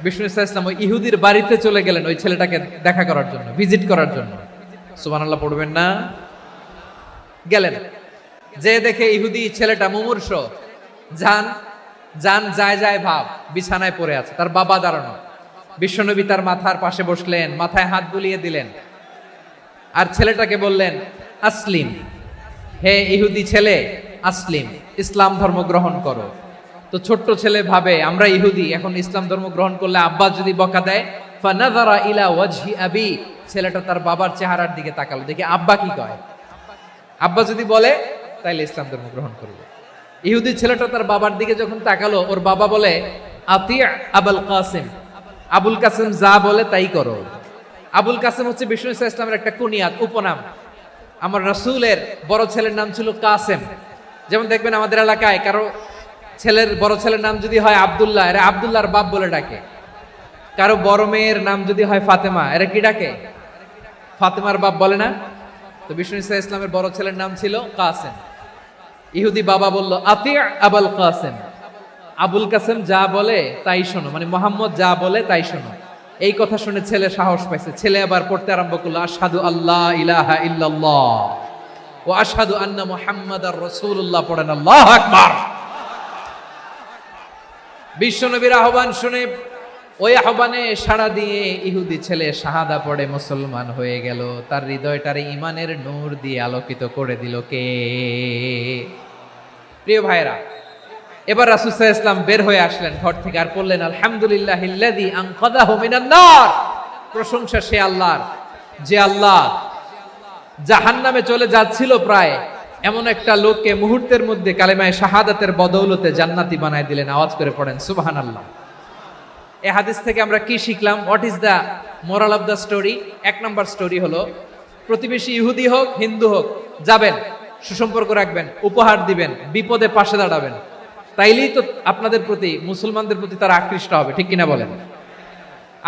বিষ্ণু ইসলাম ওই ইহুদির বাড়িতে চলে গেলেন ওই ছেলেটাকে দেখা করার জন্য, ভিজিট করার জন্য। সুবহানাল্লাহ পড়বেন না? গেলেন, যে দেখে ইহুদি ছেলেটা মুমূর্ষ, যান যান যায় যায় ভাব, বিছানায় পড়ে আছে, তার বাবা দাঁড়ানো। বিশ্বনবী তার মাথার পাশে বসলেন, মাথায় হাত বুলিয়ে দিলেন, আর ছেলেটাকে বললেন, আসলিম, হে ইহুদি ছেলে, আসলিম, ইসলাম ধর্ম গ্রহণ করো। তো ছোট্ট ছেলে ভাবে আমরা ইহুদি, এখন ইসলাম ধর্ম গ্রহণ করলে আব্বা যদি বকা দেয়, ফানাযারা ইলা ওয়াজহি আবি, ছেলেটা তার বাবার চেহারার দিকে তাকালো, দেখি আব্বা কি কয়। আব্বা যদি বলে তাইলে ইসলাম ধর্ম গ্রহণ করবে। ইহুদি ছেলেটা তার বাবার দিকে যখন তাকালো, ওর বাবা বলে, আতিয়া আবুল কাসিম, আবুল কাসিম যা বলে তাই করো। আবুল কাসিম হচ্ছে বিষ্ণু ইসলামের একটা কুনিয়াত, উপনাম। আমার রাসূলের বড় ছেলের নাম ছিল কাসেম। যেমন দেখবেন আমাদের এলাকায় কারো ছেলের বড় ছেলের নাম যদি হয় আব্দুল্লাহ, এরা আব্দুল্লাহর বাপ বলে ডাকে। কারো বড় মেয়ের নাম যদি হয় ফাতেমা, এরা কি ডাকে? ফাতেমার বাপ বলে না? তো বিষ্ণু ইসলামের বড় ছেলের নাম ছিল কাসেম। ইহুদি বাবা বলল, আতিয়া আবুল কাসেম, আবুল কাসেম যা বলে তাই শোনো, মানে মোহাম্মদ যা বলে তাই শোনো। এই কথা শুনে ছেলে সাহস পাইছে, ছেলে আবার পড়তে আরম্ভ করলো, আশহাদু আল্লাহ ইলাহা ইল্লাল্লাহ ওয়া আশহাদু আন্না মুহাম্মাদার রাসূলুল্লাহ, পড়েন আল্লাহু আকবার। বিশ্বনবীর আহ্বান শুনে ওই আহ্বানে সাড়া দিয়ে ইহুদি ছেলে শাহাদা পড়ে মুসলমান হয়ে গেল। তার হৃদয়টারে ইমানের নূর দিয়ে আলোকিত করে দিল কে? প্রিয় ভাইরা, এবার রাসূল সাল্লাল্লাহু আলাইহি ওয়াসাল্লাম বের হয়ে আসলেন ঘর থেকে, আর বললেন, আলহামদুলিল্লাহিল্লাযী আনকাযাহু মিনান নার, প্রশংসা সে আল্লাহর, যে আল্লাহ জাহান্নামে চলে যাচ্ছিল প্রায় এমন একটা লোককে মুহূর্তের মধ্যে কালেমায়ে শাহাদাতের বদৌলতে জান্নাতি বানায় দিলেন। আওয়াজ করে পড়েন সুবহানাল্লাহ। এই হাদিস থেকে আমরা কি শিখলাম? What is the moral of the story? এক নম্বর স্টোরি হলো, প্রতিবেশী ইহুদি হোক হিন্দু হোক, যাবেন, সুসম্পর্ক রাখবেন, উপহার দিবেন, বিপদে পাশে দাঁড়াবেন, তাইলেই তো আপনাদের প্রতি, মুসলমানদের প্রতি তারা আকৃষ্ট হবে, ঠিক কিনা বলেন?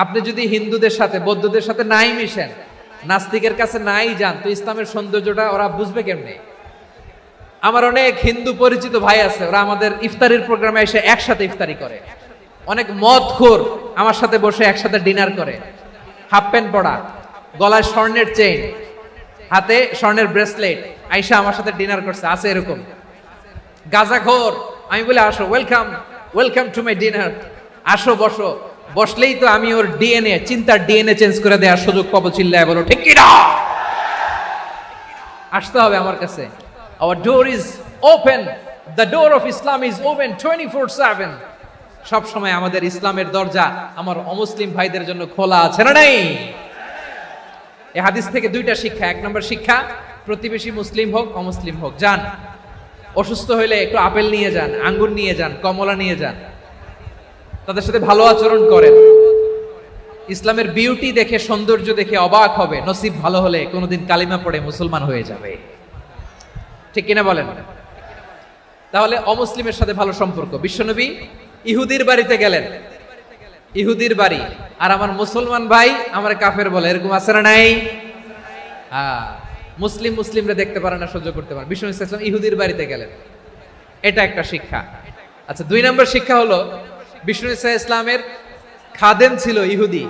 আপনি যদি হিন্দুদের সাথে বৌদ্ধদের সাথে নাই মিশেন, নাস্তিকের কাছে নাই যান, তো ইসলামের সৌন্দর্যটা ওরা বুঝবে কেমনে? আমার অনেক হিন্দু পরিচিত ভাই আছে, ওরা আমাদের ইফতারির প্রোগ্রামে এসে একসাথে ইফতারি করে। অনেক মদখোর আমার সাথে বসে একসাথে ডিনার করে, হাফ প্যান্ট পরা, গলায় স্বর্ণের চেইন, হাতে স্বর্ণের ব্রেসলেট, আইসা আমার সাথে ডিনার করছে, আছে এরকম। গাঁজাখোর, আমি বলে আসো, welcome welcome to my dinner, আসো বসো, বসলেই তো আমি ওর ডিএনএ, চিন্তার ডিএনএ চেঞ্জ করে দেওয়ার সুযোগ পাবো, চিল্লায় বলো ঠিক কি না? আসতে হবে আমার কাছে। Our door is open, the door of Islam is open 24/7। সব সময় আমাদের ইসলামের দরজা আমার অমুসলিম ভাইদের জন্য খোলা আছে না নাই? এই হাদিস থেকে দুইটা শিক্ষা। এক নম্বর শিক্ষা, প্রতিবেশী মুসলিম হোক অমুসলিম হোক, যান, অসুস্থ হইলে একটু আপেল নিয়ে যান, আঙ্গুর নিয়ে যান, কমলা নিয়ে যান, তাদের সাথে ভালো আচরণ করেন। ইসলামের বিউটি দেখে, সৌন্দর্য দেখে অবাক হবে, নসিব ভালো হলে কোনোদিন কালিমা পড়ে মুসলমান হয়ে যাবে, ঠিক কিনা বলেন? তাহলে অমুসলিমের সাথে ভালো সম্পর্ক। বিশ্বনবী ইহুদির বাড়িতে গেলেন, ইহুদির বাড়ি, আর আমার মুসলমান ভাই আমার কাফের বলে, এরকম আছে না নাই? মুসলিম মুসলিমরা দেখতে পারে না, সহ্য করতে পারে। বিশ্বনবী সাল্লাল্লাহু আলাইহি ওয়াসাল্লাম ইহুদির বাড়িতে গেলেন, এটা একটা শিক্ষা। আচ্ছা, দুই নম্বর শিক্ষা হলো, বিষ্ণু ইসলামের খাদেম ছিল ইহুদি,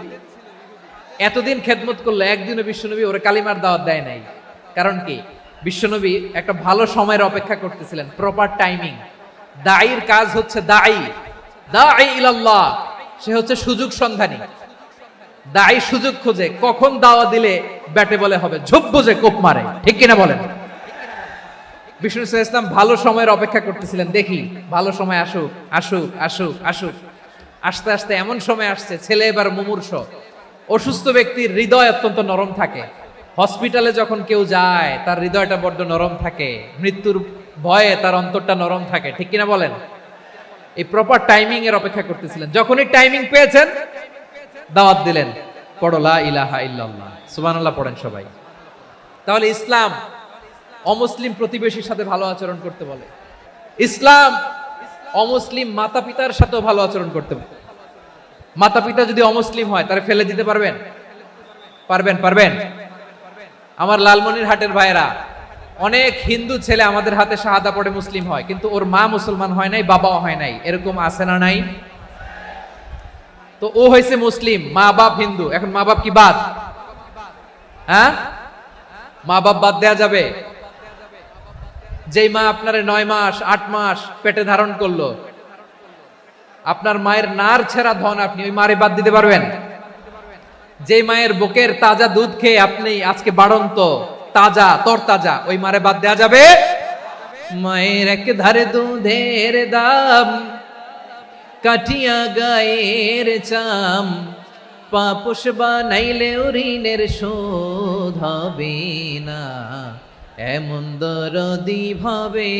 এতদিন খেদমত করলো, একদিনও বিশ্বনবী ওরে কালিমার দাওয়াত দেয় নাই। কারণ কি? বিশ্বনবী একটা ভালো সময়ের অপেক্ষা করতেছিলেন, প্রপার টাইমিং। দাঈর কাজ হচ্ছে দাঈ ইলাল্লাহ, সে হচ্ছে সুযোগ সন্ধানী। দাঈ সুযোগ খোঁজে, কখন দাওয়া দিলে ব্যাটে বলে হবে, ঝোপ বুঝে কোপ মারে, ঠিক কিনা বলেন? বিষ্ণু ইসলাম ভালো সময়ের অপেক্ষা করতেছিলেন, দেখি ভালো সময় আসুক আসুক আসুক আসুক। আস্তে আস্তে এমন সময় আসছে, ছেলে এবার মুমূর্ষ। অসুস্থ ব্যক্তির হৃদয় অত্যন্ত নরম থাকে, হসপিটালে যখন কেউ যায় তার হৃদয়টা বড্ড নরম থাকে, মৃত্যুর ভয়ে তার অন্তরটা নরম থাকে, ঠিক কিনা বলেন? এই প্রপার টাইমিং এর অপেক্ষা করতেছিলেন, যখনই টাইমিং পেয়েছেন দাওয়াত দিলেন, পড়ো লা ইলাহা ইল্লাল্লাহ, সুবহানাল্লাহ পড়েন সবাই। তাহলে ইসলাম অমুসলিম প্রতিবেশীর সাথে ভালো আচরণ করতে বলে, ইসলাম অমুসলিম মাতা পিতার সাথেও ভালো আচরণ করতে বলে। মাতা পিতা যদি অমুসলিম হয় তারে ফেলে দিতে পারবেন? পারবেন? পারবেন? আমার লালমনির হাটের ভাইরা, অনেক হিন্দু ছেলে আমাদের হাতে শাহাদা পড়ে মুসলিম হয়, কিন্তু ওর মা মুসলমান হয় নাই, বাবাও হয় নাই, এরকম আছে না নাই? তো ও হয়েছে মুসলিম, মা বাপ হিন্দু, এখন মা বাপ কি বাদ? হ্যাঁ, মা বাপ বাদ দেয়া যাবে? যেই মা আপনারে 9 মাস 8 মাস পেটে ধারণ করলো, আপনার মায়ের নার ছেঁড়া ধন আপনি ওই মারে বাদ দিতে পারবেন? যে মায়ের বুকের তাজা দুধ খেয়ে আপনি আজকে বাড়ন্ত তাজা তরতাজা, ওই মারে বাদ দেয়া যাবে? মায়ের এক ধারে দুধের দাম, কাটিয়া গায়ের চাম, পাপোশ বানাইলে ঋণের শোধ হবে না, এমন দরদি ভাবে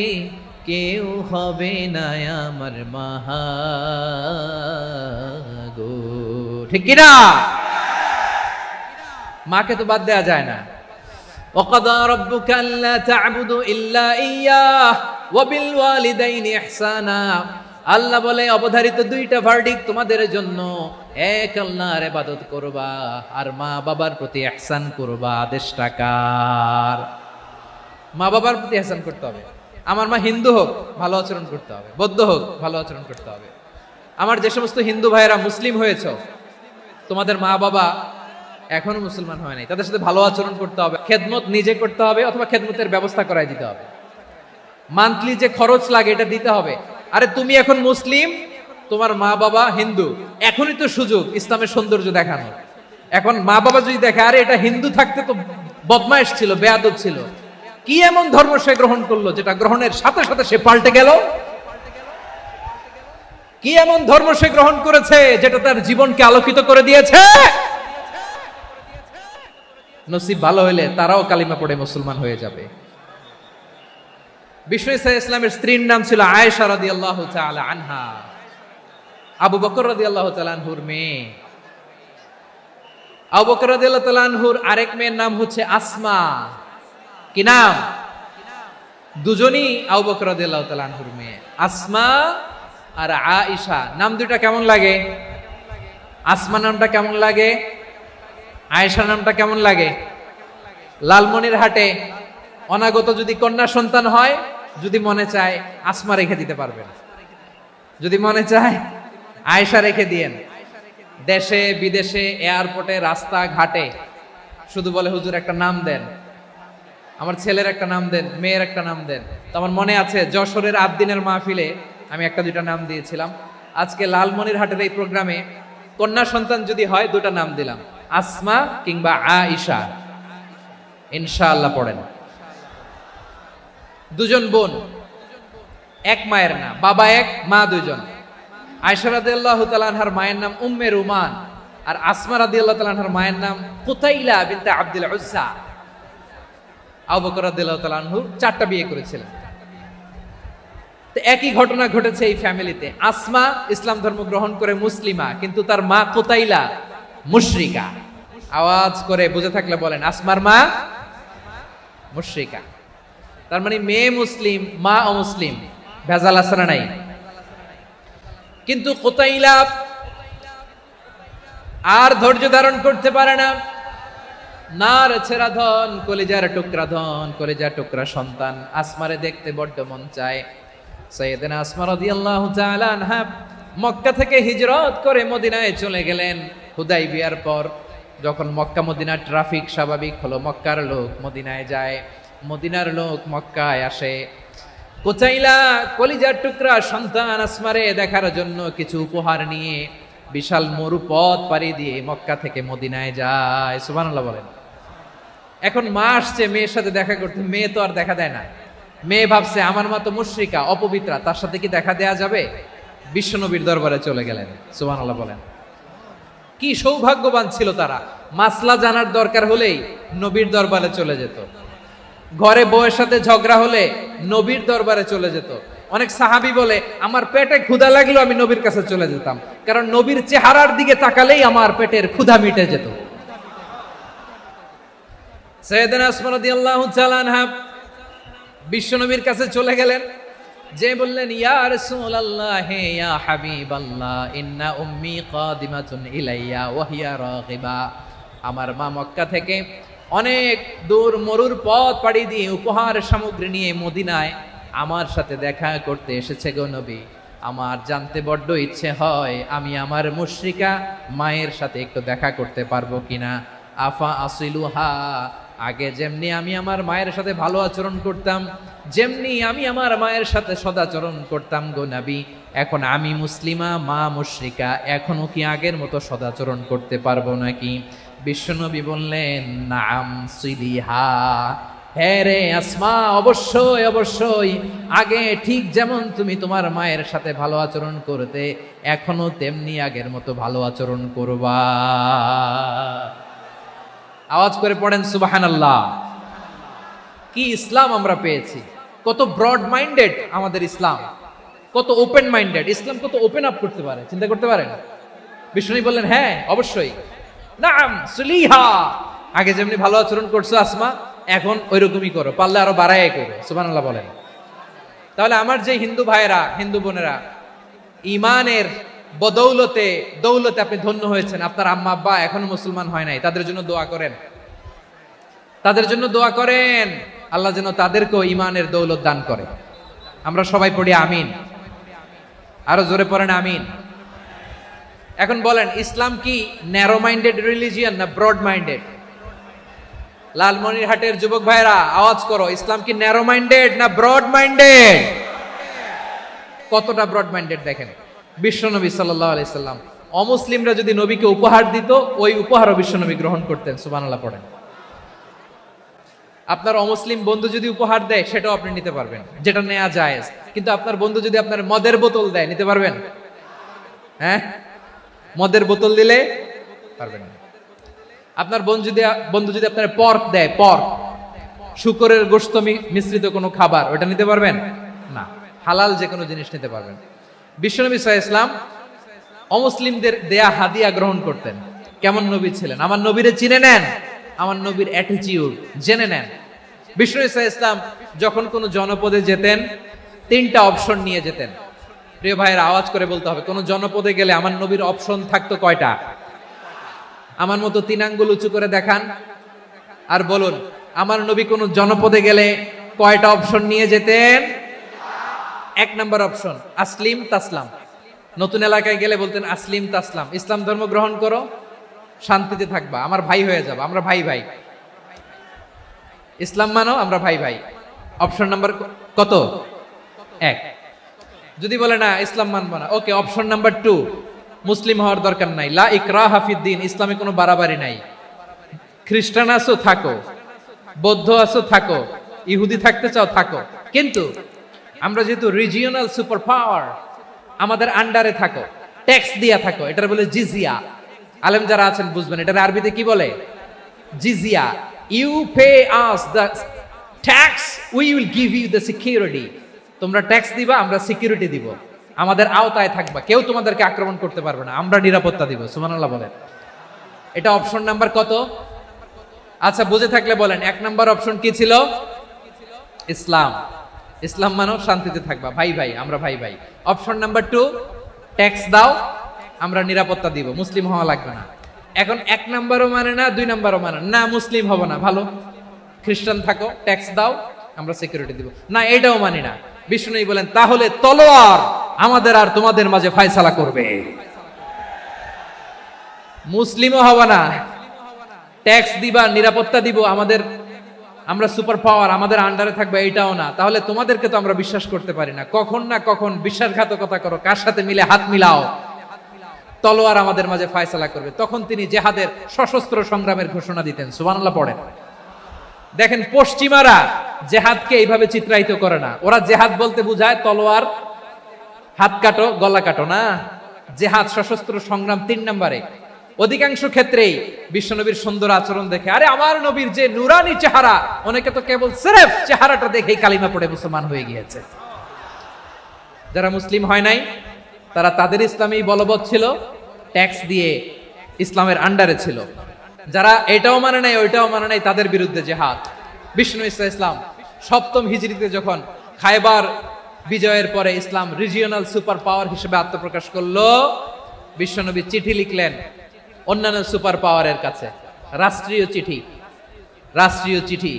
কেউ হবে না আমার মাহা গো। ঠিক কিনা? মাকে তো বাদ দেয়া যায় না। وَقَضَى رَبُّكَ أَلَّا تَعْبُدُوا إِلَّا إِيَّاهُ وَبِالْوَالِدَيْنِ إِحْسَانًا। আল্লাহ বলে অবধারিত দুইটা ভার্ডিক্ট তোমাদের জন্য, এক আল্লাহর ইবাদত করবা আর মা বাবার প্রতি ইহসান করবা। আদেশটা কার? মা বাবার প্রতি ইহসান করতে হবে। আমার মা হিন্দু হোক ভালো আচরণ করতে হবে, বৌদ্ধ হোক ভালো আচরণ করতে হবে। আমার যে সমস্ত হিন্দু ভাইয়েরা মুসলিম হয়েছে, তোমাদের মা বাবা এখনো মুসলমান হয় নাই, তাদের সাথে ভালো আচরণ করতে হবে। খেদমত নিজে করতে হবে অথবা খেদমতের ব্যবস্থা করাই দিতে হবে। মান্থলি যে খরচ লাগে এটা দিতে হবে। আরে তুমি এখন মুসলিম, তোমার মা বাবা হিন্দু, এখনই তো সুযোগ ইসলামের সৌন্দর্য দেখানো। এখন মা বাবা যদি দেখে আরে এটা হিন্দু থাকতে তো বদমাইশ ছিল, বেয়াদব ছিল, কি এমন ধর্ম সে গ্রহণ করলো যেটা গ্রহণের সাথে সাথে সে পাল্টে গেল? কি এমন ধর্ম সে গ্রহণ করেছে যেটা তার জীবনকে আলোকিত করে দিয়েছে? নসিব ভালো হইলে তারাও কালিমা পড়ে মুসলমান হয়ে যাবে। বিষ্ণু ইসা ইসলামের স্ত্রীর নাম ছিল আয়েশা রাদিয়াল্লাহু তাআলা আনহা, আবু বকর রাদিয়াল্লাহু তাআলা আনহুর মেয়ে। আবু বকর রাদিয়াল্লাহু তাআলা আনহুর আরেক মেয়ের নাম হচ্ছে আসমা। কি নাম? দুজনই আবু বকর রাদিয়াল্লাহু তাআলা আনহুর মেয়ে, আসমা আর আয়েশা। নাম দুইটা কেমন লাগে? আসমা নামটা কেমন লাগে? আয়েশা নামটা কেমন লাগে? লালমনির হাটে অনাগত যদি কন্যা সন্তান হয়, যদি মনে চায় আসমা রেখে দিতে পারবেন, যদি মনে চায় আয়েশা রেখে দিয়েন। দেশে বিদেশে এয়ারপোর্টে রাস্তা ঘাটে শুধু বলে হুজুর একটা নাম দেন, আমার ছেলের একটা নাম দেন, মেয়ের একটা নাম দেন। তো আমার মনে আছে যশোরের আবদিনের মাহফিলে আমি একটা দুইটা নাম দিয়েছিলাম। আজকে লালমনির হাটের এই প্রোগ্রামে কন্যা সন্তান যদি হয় দুটা নাম দিলাম, আসমা কিংবা আয়েশা। ইনশাআল্লাহ পড়েন। দুজন বোন, এক মায়ের না, বাবা এক মা দুজন। আয়েশা রাদিয়াল্লাহু তাআলা আনহার মায়ের নাম উম্মে রুমান, আর আসমা রাদিয়াল্লাহু তাআলা আনহার মায়ের নাম কুতাইলা বিনতে আব্দুল উজ্জা। আবু বকর রাদিয়াল্লাহু তাআলা আনহু 4টা বিয়ে করেছিলেন। তো একই ঘটনা ঘটেছে এই ফ্যামিলিতে। আসমা ইসলাম ধর্ম গ্রহণ করে মুসলিমা, কিন্তু তার মা কুতাইলা মুশরিকা। আওয়াজ করে বুঝে থাকলে বলেন, আসমার মা মুশরিকা। তার মানে মেয়ে মুসলিম, মা অমুসলিম। ভেজাল আছে না নাই? কিন্তু কুতাইলা আর ধৈর্য ধারণ করতে পারে না। নার ছেঁড়া ধন, কলিজার টুকরা ধন, কলিজার টুকরা সন্তান আসমারে দেখতে বড্ড মন চায়। সাইয়েদনা আসমা রাদিয়াল্লাহু তাআলা আনহা মক্কা থেকে হিজরত করে মদিনায় চলে গেলেন। হুদাইবিয়ার পর যখন মক্কা মদিনার ট্রাফিক স্বাভাবিক হলো, মক্কার লোক মদিনায় যায়, মদিনার লোক মক্কায় আসে। কুতাইলা কলিজার টুকরা সন্তান আসমারে দেখার জন্য কিছু উপহার নিয়ে বিশাল মরু পথ পাড়ি দিয়ে মক্কা থেকে মদিনায় যায়। সুবহানাল্লাহ বলেন। এখন মা আসছে মেয়ের সাথে দেখা করতে, মেয়ে তো আর দেখা দেয় না। মেয়ে ভাবছে আমার মা তো মুশরিকা, অপবিত্রা, তার সাথে কি দেখা দেয়া যাবে? বিশ্বনবীর দরবারে চলে গেলেন। সুবহানাল্লাহ বলেন। কি সৌভাগ্যবান ছিল তারা, মাসলা জানার দরকার হলেই নবীর দরবারে চলে যেত। ঘরে বউয়ের সাথে ঝগড়া হলে নবীর দরবারে চলে যেত। অনেক সাহাবী বলে আমার পেটে ক্ষুধা লাগলো আমি নবীর কাছে চলে যেতাম, কারণ নবীর চেহারার দিকে তাকালেই আমার পেটের ক্ষুধা মিটে যেত। সাইয়েদনা আসমা রাদিয়াল্লাহু তাআলা আনহা বিশ্বনবীর কাছে চলে গেলেন, যে বললেন ইয়া রাসূলুল্লাহ ইয়া হাবিবাল্লাহ ইন্না উম্মি কাদিমাতুন ইলাইয়া ওয়া হিয়া রাগিবা। আমার মা মক্কা থেকে অনেক দূর মরুর পথ পাড়ি দিয়ে উপহার সামগ্রী নিয়ে মদিনায় আমার সাথে দেখা করতে এসেছে গো নবী। আমার জানতে বড্ড ইচ্ছে হয় আমি আমার মুশরিকা মায়ের সাথে একটু দেখা করতে পারবো কিনা। আফা আসিলুহা, আগে যেমনি আমি আমার মায়ের সাথে ভালো আচরণ করতাম, যেমনি আমি আমার মায়ের সাথে সদাচরণ করতাম গো নবী, এখন আমি মুসলিমা, মা মুশরিকা, এখনো কি আগের মতো সদাচরণ করতে পারবো নাকি? বিশ্বনবী বললেন, নাম সিলিহা, হ্যাঁ রে আসমা, অবশ্যই অবশ্যই, আগে ঠিক যেমন তুমি তোমার মায়ের সাথে ভালো আচরণ করতে, এখনো তেমনি আগের মতো ভালো আচরণ করবা। আওয়াজ করে পড়েন সুবহানাল্লাহ। কি ইসলাম আমরা পেয়েছি! কত ব্রড মাইন্ডেড আমাদের ইসলাম, কত ওপেন মাইন্ডেড ইসলাম, কত ওপেন আপ করতে পারে, চিন্তা করতে পারেন। বিষ্ণু বললেন, হ্যাঁ অবশ্যই, নাম সুলিহা, আগে যেমনি ভালো আচরণ করছো আসমা, এখন ওইরকমই করো, পারলে আরো বাড়াই করো। সুবহানাল্লাহ বলেন। তাহলে আমার যে হিন্দু ভাইয়েরা, হিন্দু বোনেরা, ইমানের বদৌলতে দৌলতে আপনি ধন্য হয়েছেন, আপনার আম্মা আব্বা এখনো মুসলমান হয় নাই, তাদের জন্য দোয়া করেন, তাদের জন্য দোয়া করেন, আল্লাহ যেন তাদেরকেও ইমানের দৌলত দান করে। আমরা সবাই পড়ি আমিন, আরো জোরে পড়েন আমিন। এখন বলেন, ইসলাম কি ন্যারো মাইন্ডেড রিলিজিয়ান না ব্রড মাইন্ডেড? লালমনিরহাটের যুবক ভাইরা আওয়াজ করো, ইসলাম কি ন্যারো মাইন্ডেড না ব্রড মাইন্ডেড? কতটা ব্রড মাইন্ডেড দেখেন। বিশ্বনবী সাল্লাল্লাহু আলাইহি সাল্লাম, অমুসলিমরা যদি নবীকে উপহার দিত, ওই উপহারও বিশ্বনবী গ্রহণ করতেন। সুবহানাল্লাহ পড়েন। আপনার অমুসলিম বন্ধু যদি উপহার দেয়, সেটাও আপনি নিতে পারবেন, যেটা নেওয়া জায়েজ। কিন্তু আপনার বন্ধু যদি আপনার মদের বোতল দেয়, নিতে পারবেন? হ্যাঁ, মদের বোতল দিলে পারবেন না। আপনার বন্ধু যদি আপনার পর্ক দেয়, পর্ক, শুকরের গোশত মিশ্রিত কোনো খাবার, ওটা নিতে পারবেন না। হালাল যে কোনো জিনিস নিতে পারবেন। বিশ্বনবী সাল্লাল্লাহু আলাইহি ওয়াসাল্লাম অমুসলিমদের দেয়া হাদিয়া গ্রহণ করতেন। কেমন নবী ছিলেন! আমার নবীরে চিনে নেন, আমার নবীর অ্যাটিটিউড জেনে নেন। বিশ্বনবী সাল্লাল্লাহু আলাইহি ওয়াসাল্লাম যখন কোনো জনপদে যেতেন, 3টা অপশন নিয়ে যেতেন। প্রিয় ভাইয়েরা, আওয়াজ করে বলতে হবে, কোন জনপদে গেলে আমার নবীর অপশন থাকতো কয়টা? আমার মতো 3 আঙ্গুল উঁচু করে দেখান আর বলুন, আমার নবী কোন জনপদে গেলে কয়টা অপশন নিয়ে যেতেন? 1 নাম্বার অপশন, আসলিম তাসলাম। নতুন এলাকায় গেলে বলতেন, আসলিম তাসলাম, ইসলাম ধর্ম গ্রহণ করো, শান্তিতে থাকবা, আমার ভাই হয়ে যাবে, আমরা ভাই ভাই, ইসলাম মানো, আমরা ভাই ভাই। অপশন নাম্বার কত? 1। যদি বলে না ইসলাম মানবো না, ওকে, অপশন নাম্বার 2, মুসলিম হওয়ার দরকার নাই, লা ইকরাহা ফিদ্দিন, ইসলামে কোনো বাড়াবাড়ি নাই। খ্রিস্টান আছো থাকো, বৌদ্ধ আছো থাকো, ইহুদি থাকতে চাও থাকো, কিন্তু আমরা যেহেতু রিজিওনাল সুপার পাওয়ার, আমাদের আন্ডারে থাকো, ট্যাক্স দিয়া থাকো, এটার বলে জিজিয়া। আলেম যারা আছেন বুঝবেন, এটার আরবিতে কি বলে? জিজিয়া। You pay us the tax, we will give you the security. তোমরা ট্যাক্স দিবা, আমরা সিকিউরিটি দিব, আমাদের আওতায় থাকবা, কেউ তোমাদেরকে আক্রমণ করতে পারবে না, আমরা নিরাপত্তা দিব। সুবহানাল্লাহ বলেন। এটা অপশন নাম্বার কত? আচ্ছা, বুঝে থাকলে বলেন, 1 নাম্বার অপশন কি ছিল? ইসলাম। ইসলাম মানো, শান্তিতে থাকবা, ভাই ভাই, আমরা ভাই ভাই। অপশন নাম্বার 2, ট্যাক্স দাও, আমরা নিরাপত্তা দিব, মুসলিম হওয়া লাগবে না। এখন 1 নাম্বারও মানে না, 2 নাম্বারও মানে না, মুসলিম হব না, ভালো, খ্রিস্টান থাকো, ট্যাক্স দাও, আমরা সিকিউরিটি দিব না, এটাও মানি না। বিষ্ণু বলেন, তাহলে তলোয়ার আমাদের আর তোমাদের মাঝে ফয়সালা করবে। মুসলিমও হব না, ট্যাক্স দিবা, নিরাপত্তা দিব, আমরা সুপার পাওয়ার, আমাদের আন্ডারে থাকবে, এইটাও না। তাহলে তোমাদেরকে তো আমরা বিশ্বাস করতে পারি না, কখন না কখন বিশ্বাসঘাতকতা করো, কার সাথে মিলে হাত মিলাও, তলোয়ার আমাদের মাঝে ফয়সালা করবে। তখন তিনি জেহাদের সশস্ত্র সংগ্রামের ঘোষণা দিতেন। সুবহানাল্লাহ পড়েন। দেখেন, পশ্চিমারা জেহাদকে এইভাবে চিত্রায়িত করে না। ওরা জেহাদ বলতে বুঝায় তলোয়ার, হাত কাটো, গলা কাটো না। জেহাদ সশস্ত্র সংগ্রাম 3 নম্বরে। অধিকাংশ ক্ষেত্রেই বিশ্বনবীর সুন্দর আচরণ দেখে, আরে আমার নবীর যে নুরানি চেহারা, অনেকে তো কেবল সিরেফ চেহারাটা দেখেই কালিমা পড়ে মুসলমান হয়ে গিয়েছে। যারা মুসলিম হয় নাই, তারা তাদের ইসলামেই বলবৎ ছিল, ট্যাক্স দিয়ে ইসলামের আন্ডারে ছিল। যারা এটাও মানে নাই, ওইটাও মানে নাই, তাদের বিরুদ্ধে জেহাদ। বিষ্ণু ইসলাম 7ম হিজরিতে যখন খায়বার বিজয়ের পরে ইসলাম রিজিওনাল সুপার পাওয়ার হিসেবে আত্মপ্রকাশ করলো, বিশ্বনবী চিঠি লিখলেন অন্যান্য সুপার পাওয়ারের কাছে, রাষ্ট্রীয় চিঠি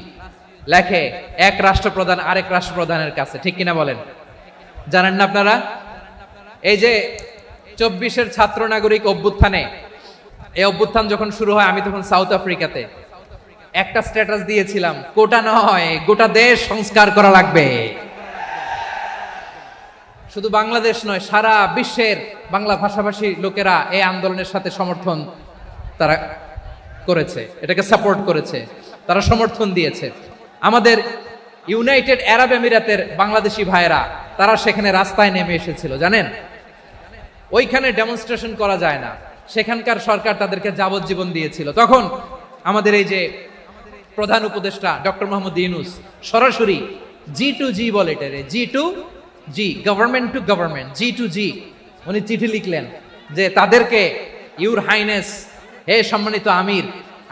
লেখে এক রাষ্ট্রপ্রধান আরেক রাষ্ট্রপ্রধানের কাছে। ঠিক কিনা বলেন? জানেন না আপনারা? এই যে 24-এর ছাত্র নাগরিক অভ্যুত্থানে, এই অভ্যুত্থান যখন শুরু হয়, আমি তখন সাউথ আফ্রিকাতে, একটা স্ট্যাটাস দিয়েছিলাম, কোটা নয় গোটা দেশ সংস্কার করা লাগবে। শুধু বাংলাদেশ নয়, সারা বিশ্বের বাংলা ভাষাভাষী লোকেরা এই আন্দোলনের সাথে সমর্থন তারা করেছে, এটাকে সাপোর্ট করেছে, তারা সমর্থন দিয়েছে। আমাদের ইউনাইটেড আরব আমিরাতের বাংলাদেশি ভাইরা তারা সেখানে রাস্তায় নেমে এসেছিল, জানেন? ওইখানে ডেমনস্ট্রেশন করা যায় না, সেখানকার সরকার তাদেরকে যাবজ্জীবন দিয়েছিল। তখন আমাদের এই যে প্রধান উপদেষ্টা ডক্টর মোহাম্মদ ইউনূস সরাসরি G2G বলে, এটারে G2G, government to government, G2G, উনি চিঠি লিখলেন যে তাদেরকে, ইউর হাইনেস, হে সম্মানিত আমির,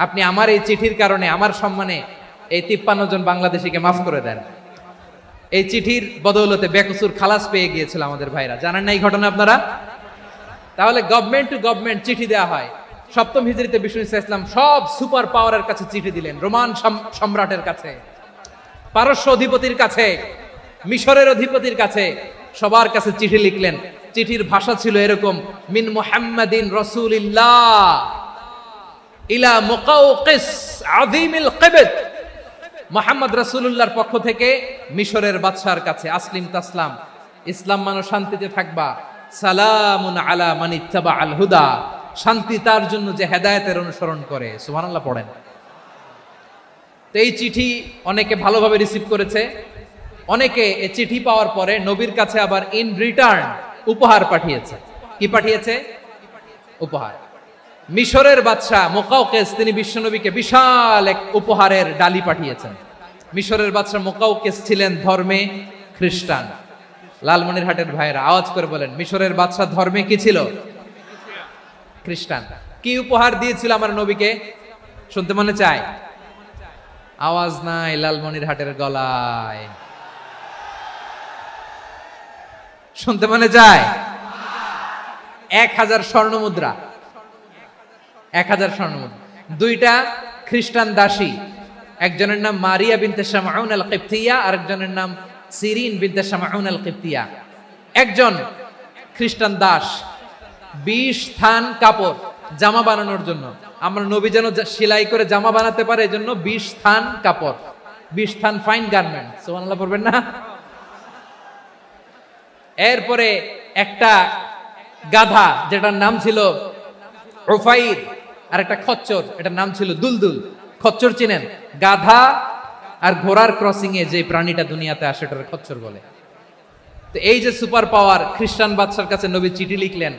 আপনি আমার এই চিঠির কারণে আমার সম্মানে এই 53 জন বাংলাদেশিকে মাফ করে দেন। এই চিঠির বদৌলতে বেকসুর খালাস পেয়ে গিয়েছিল আমাদের ভাইরা, জানেন না এই ঘটনা আপনারা? তাহলে গভর্নমেন্ট টু গভর্নমেন্ট চিঠি দেওয়া হয়। সপ্তম হিজরিতে বিষ্ণু ইসলাম সব সুপার পাওয়ারের কাছে চিঠি দিলেন, রোমান সম্রাটের কাছে, পারস্য অধিপতির কাছে, মিশরের অধিপতির কাছে, সবার কাছে চিঠি লিখলেন। চিঠির ভাষা ছিল এরকম, মিন মুহাম্মাদিন রাসূলিল্লাহ ইলা মুকাওকিস আযীমিল কিবত, মুহাম্মদ রাসূলুল্লাহর পক্ষ থেকে মিশরের বাদশার কাছে, আসলিম তাসলাম, ইসলাম মানো শান্তিতে থাকবা, সালামুন আলা মান ইত্তাবা আল হুদা, শান্তি তার জন্য যে হেদায়েতের অনুসরণ করে। সুবহানাল্লাহ পড়েন। তো এই চিঠি অনেকে ভালোভাবে রিসিভ করেছে, অনেকে এই চিঠি পাওয়ার পরে নবীর কাছে আবার ইন রিটার্ন উপহার পাঠিয়েছে। কি পাঠিয়েছে? উপহার। মিশরের বাদশা মুকাওকিস তিনি বিশ্বনবীকে বিশাল এক উপহারের ডালি পাঠিয়েছেন। মিশরের বাদশা মুকাওকিস ছিলেন ধর্মে খ্রিস্টান। লালমনিরহাটের ভাইয়েরা আওয়াজ করে বলেন, মিশরের বাদশা ধর্মে কি ছিল? খ্রিস্টান। কি উপহার দিয়েছিল আমার নবীকে? শুনতে মনে চায়? আওয়াজ নাই লালমনিরহাটের গলায়, শুনতে মনে চায়? 1000 স্বর্ণ মুদ্রা, 1000 স্বর্ণ মুদ্রা। দুইটা খ্রিস্টান দাসী, একজনের নাম মারিয়া বিনতে শামউন আল কিবতিয়া, আরেকজনের নাম সিরিন বিনতে শামউন আল কিবতিয়া। একজন খ্রিস্টান দাস 20 থান কাপড় জামা বানানোর জন্য, আমরা নবী যেন সেলাই করে জামা বানাতে পারে এজন্য 20 থান কাপড়, 20 থান ফাইন গার্মেন্ট। সুবহানাল্লাহ পড়বেন না? এরপরে একটা গাধা যেটার নাম ছিল উফাইর, আর একটা খচ্চর, এটার নাম ছিল দুলদুল। খচ্চর চিনেন? গাধা আর ঘোড়ার ক্রসিং এ যে প্রাণীটা দুনিয়াতে আসে ওটার খচ্চর বলে। তো এই যে সুপার পাওয়ার খ্রিস্টান বাদশার কাছে নবী চিঠি লিখলেন,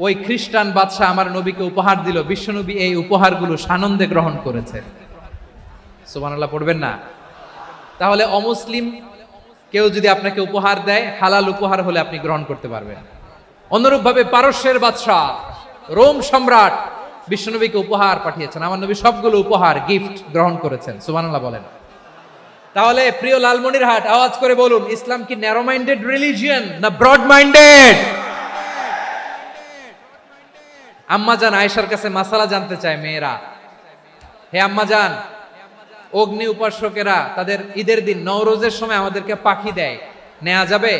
ওই খ্রিস্টান বাদশা আমার নবীকে উপহার দিল। বিশ্বনবী এই উপহারগুলো সানন্দে গ্রহণ করেছে। সুবহানাল্লাহ পড়বেন না? তাহলে অমুসলিম কেউ যদি আপনাকে উপহার দেয়, হালাল উপহার হলে আপনি গ্রহণ করতে পারবেন। অনুরূপভাবে পারস্যের বাদশা, রোম সম্রাট বিশ্বনবীকে উপহার পাঠিয়েছেন, আমার নবী সবগুলো উপহার গিফট গ্রহণ করেছেন। সুবহানাল্লাহ বলেন। তাহলে প্রিয় লালমনিরহাট আওয়াজ করে বলুন, ইসলাম কি ন্যারো মাইন্ডেড রিলিজিয়ন না ব্রড মাইন্ডেড? আম্মাজান আয়েশার কাছে মাসালা জানতে চায় মেয়েরা, হে আম্মাজান, অগ্নি উপাসকেরা তাদের ঈদের দিন নওরোজের সময় আমাদেরকে পাখি দেয়, নেওয়া যাবে?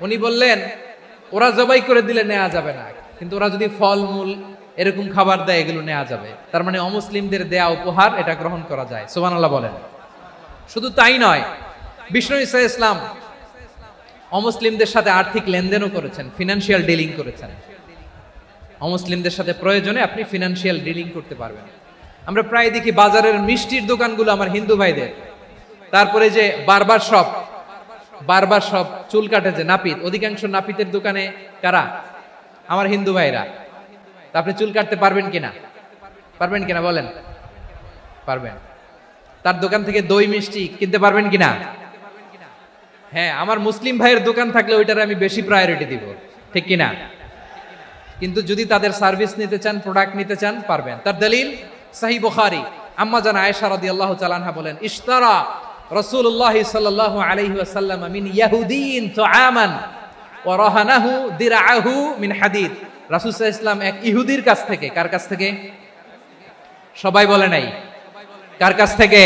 উনি বললেন, ওরা জবাই করে দিলে নেওয়া যাবে না, কিন্তু ওরা যদি ফলমূল এরকম খাবার দেয় এগুলো নেওয়া যাবে। তার মানে অমুসলিমদের দেয়া উপহার এটা গ্রহণ করা যায়। সুবহানাল্লাহ বলেন। শুধু তাই নয়, বিষ্ণু ঈসা ইসলাম অমুসলিমদের সাথে আর্থিক লেনদেনও করেছেন, ফিনান্সিয়াল ডিলিং করেছেন। অমুসলিমদের সাথে প্রয়োজনে আপনি ফিনান্সিয়াল ডিলিং করতে পারবেন। আমরা প্রায় দেখি বাজারের মিষ্টির দোকানগুলো আমার হিন্দু ভাইদের, তারপরে যে বারবার শপ, চুল কাটে যে নাপিত, অধিকাংশ নাপিতের দোকানে কারা? আমার হিন্দু ভাইরা। তা আপনি চুল কাটতে পারবেন কিনা? পারবেন কিনা বলেন? পারবেন। তার দোকান থেকে দই মিষ্টি কিনতে পারবেন কিনা? হ্যাঁ, আমার মুসলিম ভাইয়ের দোকান থাকলে ওইটারে আমি বেশি প্রায়োরিটি দিব, ঠিক কিনা? কিন্তু যদি তাদের সার্ভিস নিতে চান, প্রোডাক্ট নিতে চান, পারবেন। তার দলিল সহিহ বুখারী, আম্মা জান আয়েশা রাদিয়াল্লাহু তাআলা আনহা বলেন, ইশতারা রাসূলুল্লাহ সাল্লাল্লাহু আলাইহি ওয়াসাল্লাম মিন ইয়াহুদিয়িন তুআমান ওয়া রাহানাহু দিরআহু মিন হাদিদ। রাসূল সাল্লাল্লাহু আলাইহি ওয়াসাল্লাম এক ইহুদির কাছ থেকে, কার কাছ থেকে? সবাই বলে নাই, কার কাছ থেকে?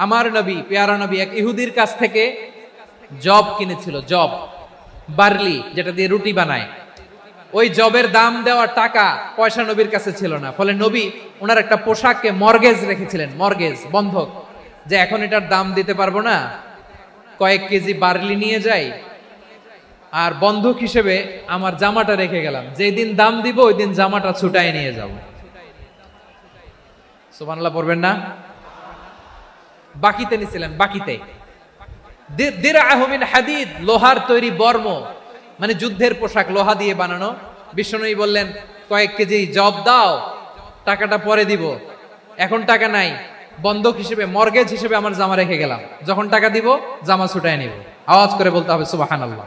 আমার নবী, পেয়ারা নবী এক ইহুদির কাছ থেকে জব কিনেছিল। জব, বার্লি, যেটা দিয়ে রুটি বানায়, ওই জবের দাম দেওয়ার টাকা পয়সা নবীর কাছে ছিল না, ফলে নবী ওনার একটা পোশাককে মর্গেজ রেখেছিলেন, মর্গেজ বন্ধক, যে এখন এটার দাম দিতে পারবো না, কয়েক কেজি বার্লি নিয়ে যাই আর বন্ধক হিসেবে আমার জামাটা রেখে গেলাম, যেই দিন দাম দিব ওই দিন জামাটা ছুটাই নিয়ে যাব। সুবহানাল্লাহ পড়বেন না? বাকিতে নিছিলেন, বাকিতে। দিরআহু মিন হাদিদ, লোহার তৈরি বর্ম, মানে যুদ্ধের পোশাক, লোহা দিয়ে বানানো। বিষ্ণুনবী বললেন কয়েক কেজি জব দাও, টাকাটা পরে দিব, এখন টাকা নাই, বন্ধক হিসেবে মর্গেজ হিসেবে আমার জামা রেখে গেলাম, যখন টাকা দিব জামা ছুটায় নিব। আওয়াজ করে বলতে হবে সুবহানাল্লাহ।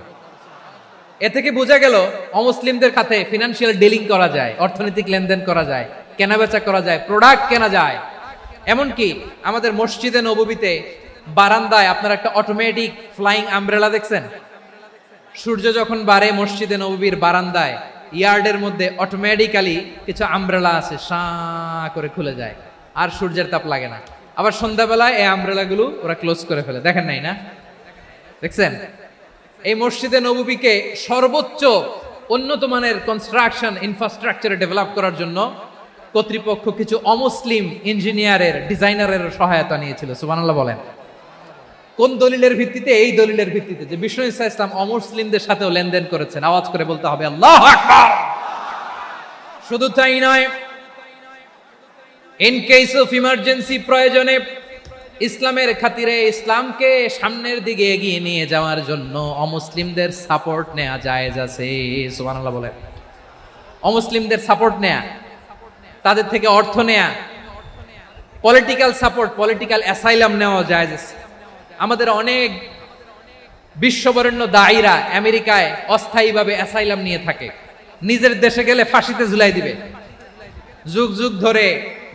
এ থেকে বোঝা গেল অমুসলিমদের সাথে ফিনান্সিয়াল ডিলিং করা যায়, অর্থনৈতিক লেনদেন করা যায়, কেনাবেচা করা যায়, প্রোডাক্ট কেনা যায়। এমনকি আমাদের মসজিদে নববীতে বারান্দায় আপনারা একটা অটোমেটিক ফ্লাইং আমব্রেলা দেখছেন? সূর্য যখন বাড়ে মসজিদে নববীর বারান্দায় ইয়ার্ডের মধ্যে অটোমেটিক্যালি কিছু আমব্রেলা আছে, সাঁ করে খুলে যায়, আর সূর্যের তাপ লাগে না। আবার সন্ধ্যাবেলায় এই আমব্রেলাগুলো ওরা ক্লোজ করে ফেলে, দেখেন নাই না? দেখছেন? এই মসজিদে নববীকে সর্বোচ্চ উন্নত মানের কনস্ট্রাকশন ইনফ্রাস্ট্রাকচারে ডেভেলপ করার জন্য কর্তৃপক্ষ কিছু অমুসলিম ইঞ্জিনিয়ারের, ডিজাইনারের সহায়তা নিয়েছিল। সুবহানাল্লাহ বলেন। কোন দলিলের ভিত্তিতে? এই দলিলের ভিত্তিতে যে বিষ্ণু ঈসা ইসলাম অমুসলিমদের সাথেও লেনদেন করেছেন। আওয়াজ করে বলতে হবে আল্লাহু আকবার। শুধু তাই নয়, ইন কেস অফ ইমার্জেন্সি, প্রয়োজনে ইসলামের খাতিরে, ইসলামকে সামনের দিকে এগিয়ে নিয়ে যাওয়ার জন্য অমুসলিমদের সাপোর্ট নেওয়া জায়েজ আছে। সুবহানাল্লাহ বলেন। অমুসলিমদের সাপোর্ট নেয়া, তাদের থেকে অর্থ নেয়া, পলিটিক্যাল সাপোর্ট, পলিটিক্যাল অ্যাসাইলাম নেওয়া জায়েজ আছে। আমাদের অনেক বিশ্ববরেণ্য দায়ীরা আমেরিকায় অস্থায়ীভাবে অ্যাসাইলাম নিয়ে থাকে, নিজের দেশে গেলে ফাঁসিতে ঝুলাই দিবে। যুগ যুগ ধরে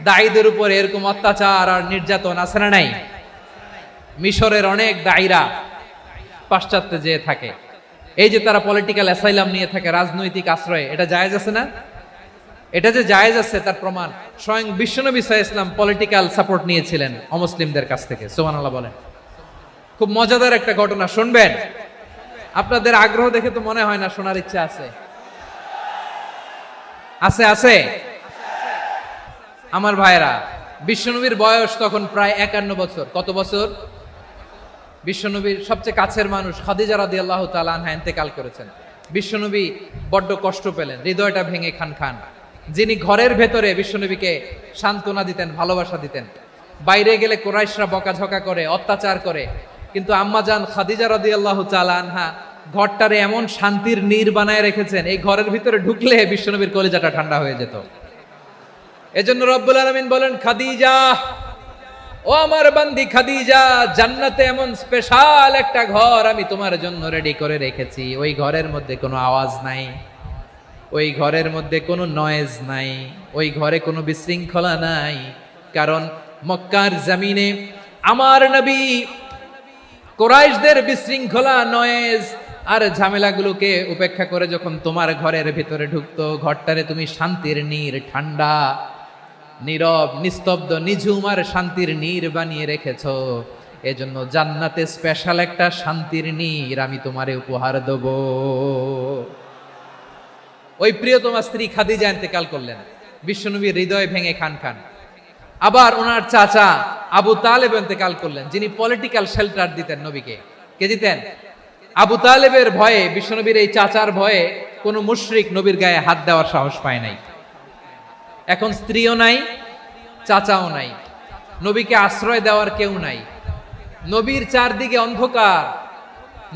দায়ীদের উপরে এরকম অত্যাচার আর নির্যাতন আছে না নাই? মিশরের অনেক দায়ীরা পাশ্চাত্যে যেয়ে থাকে, এই যে তারা পলিটিক্যাল অ্যাসাইলাম নিয়ে থাকে, রাজনৈতিক আশ্রয়, এটা জায়েজ আছে না? এটা যে জায়েজ আছে তার প্রমাণ স্বয়ং বিশ্বনবী সাল্লাল্লাহু আলাইহি ওয়াসাল্লাম পলিটিক্যাল সাপোর্ট নিয়েছিলেন অমুসলিমদের কাছ থেকে। সুবহানাল্লাহ বলেন। খুব মজাদার একটা ঘটনা, শুনবেন? আপনাদের আগ্রহ দেখে তো মনে হয় না শোনার ইচ্ছা আছে। আছে আছে আমার ভাইরা, বিশ্বনবীর বয়স তখন প্রায় 51 বছর। কত বছর? বিশ্বনবীর সবচেয়ে কাছের মানুষ খাদিজা রাদিয়াল্লাহু তাআলা আনহা ইন্তেকাল করেছেন। বিশ্বনবী বড্ড কষ্ট পেলেন, হৃদয়টা ভেঙে খান খান। যিনি ঘরের ভেতরে বিশ্বনবীকে সান্ত্বনা দিতেন, ভালোবাসা দিতেন, বাইরে গেলে কুরাইশরা বকাঝকা করে, অত্যাচার করে, কিন্তু আম্মাজান খাদিজা রাদিয়াল্লাহু তাআলা আনহা ঘরটারে এমন শান্তির নীর বানায় রেখেছেন, এই ঘরের ভিতরে ঢুকলে বিশ্বনবীর কলিজাটা ঠান্ডা হয়ে যেত। এজন্য রব্বুল আলামিন বলেন, খাদিজা, ও আমার বান্দি খাদিজা, জান্নাতে এমন স্পেশাল একটা ঘর আমি তোমার জন্য রেডি করে রেখেছি। ওই ঘরের মধ্যে কোনো আওয়াজ নাই, ওই ঘরের মধ্যে কোনো নয়েজ নাই, ওই ঘরে কোনো বিশৃঙ্খলা নাই। কারণ মক্কার জমিনে আমার নবী কুরাইশদের বিশৃঙ্খলা, নয়েজ আর ঝামেলাগুলোকে উপেক্ষা করে যখন তোমার ঘরের ভিতরে ঢুকতো, ঘরটারে তুমি শান্তির নীর, ঠান্ডা, নীরব, নিস্তব্ধ, নিঝুম আর শান্তির নীর বানিয়ে রেখেছো। এজন্য জান্নাতে স্পেশাল একটা শান্তির নীর আমি তোমারে উপহার দেব। ওই প্রিয়তমা স্ত্রী খাদিজা ইন্তেকাল করলেন, বিশ্বনবীর হৃদয় ভেঙে খান খান। আবার ওনার চাচা আবু তালেব ইন্তেকাল করলেন, যিনি পলিটিক্যাল শেল্টার দিতেন নবীকে। কে দিতেন? আবু তালেবের ভয়ে, বিশ্বনবীর এই চাচার ভয়ে কোনো মুশরিক নবীর গায়ে হাত দেওয়ার সাহস পায় নাই। এখন স্ত্রীও নাই, চাচাও নাই, নবীকে আশ্রয় দেওয়ার কেউ নাই, নবীর চারদিকে অন্ধকার।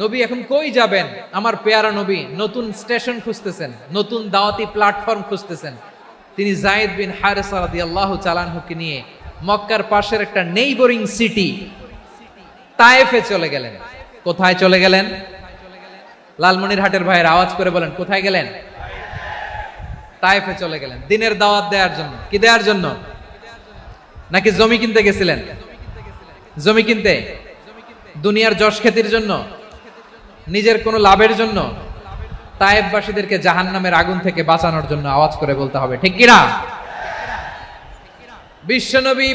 নবী এখন কই যাবেন? আমার পেয়ারা নবী নতুন স্টেশন খুঁজতেছেন, নতুন দাওয়াতি প্ল্যাটফর্ম খুঁজতেছেন। তিনি যায়েদ বিন হারেসা রাদিয়াল্লাহু তাআলা আনহুকে নিয়ে মক্কার পাশের একটা নেইবরিং সিটি তায়েফে চলে গেলেন। কোথায় চলে গেলেন? লালমনিরহাটের ভাইয়ের আওয়াজ করে বলেন, কোথায় গেলেন? তায়েফে চলে গেলেন দিনের দাওয়াত দেওয়ার জন্য। কি দেওয়ার জন্য? নাকি জমি কিনতে গেছিলেন? জমি কিনতে, দুনিয়ার যশ খ্যাতির জন্য, নিজের কোনো লাভের জন্য? তায়েফবাসীদেরকে জাহান্নামের আগুন থেকে বাঁচানোর জন্য। আওয়াজ করে বলতে হবে ঠিক কিনা? বিশ্বনবী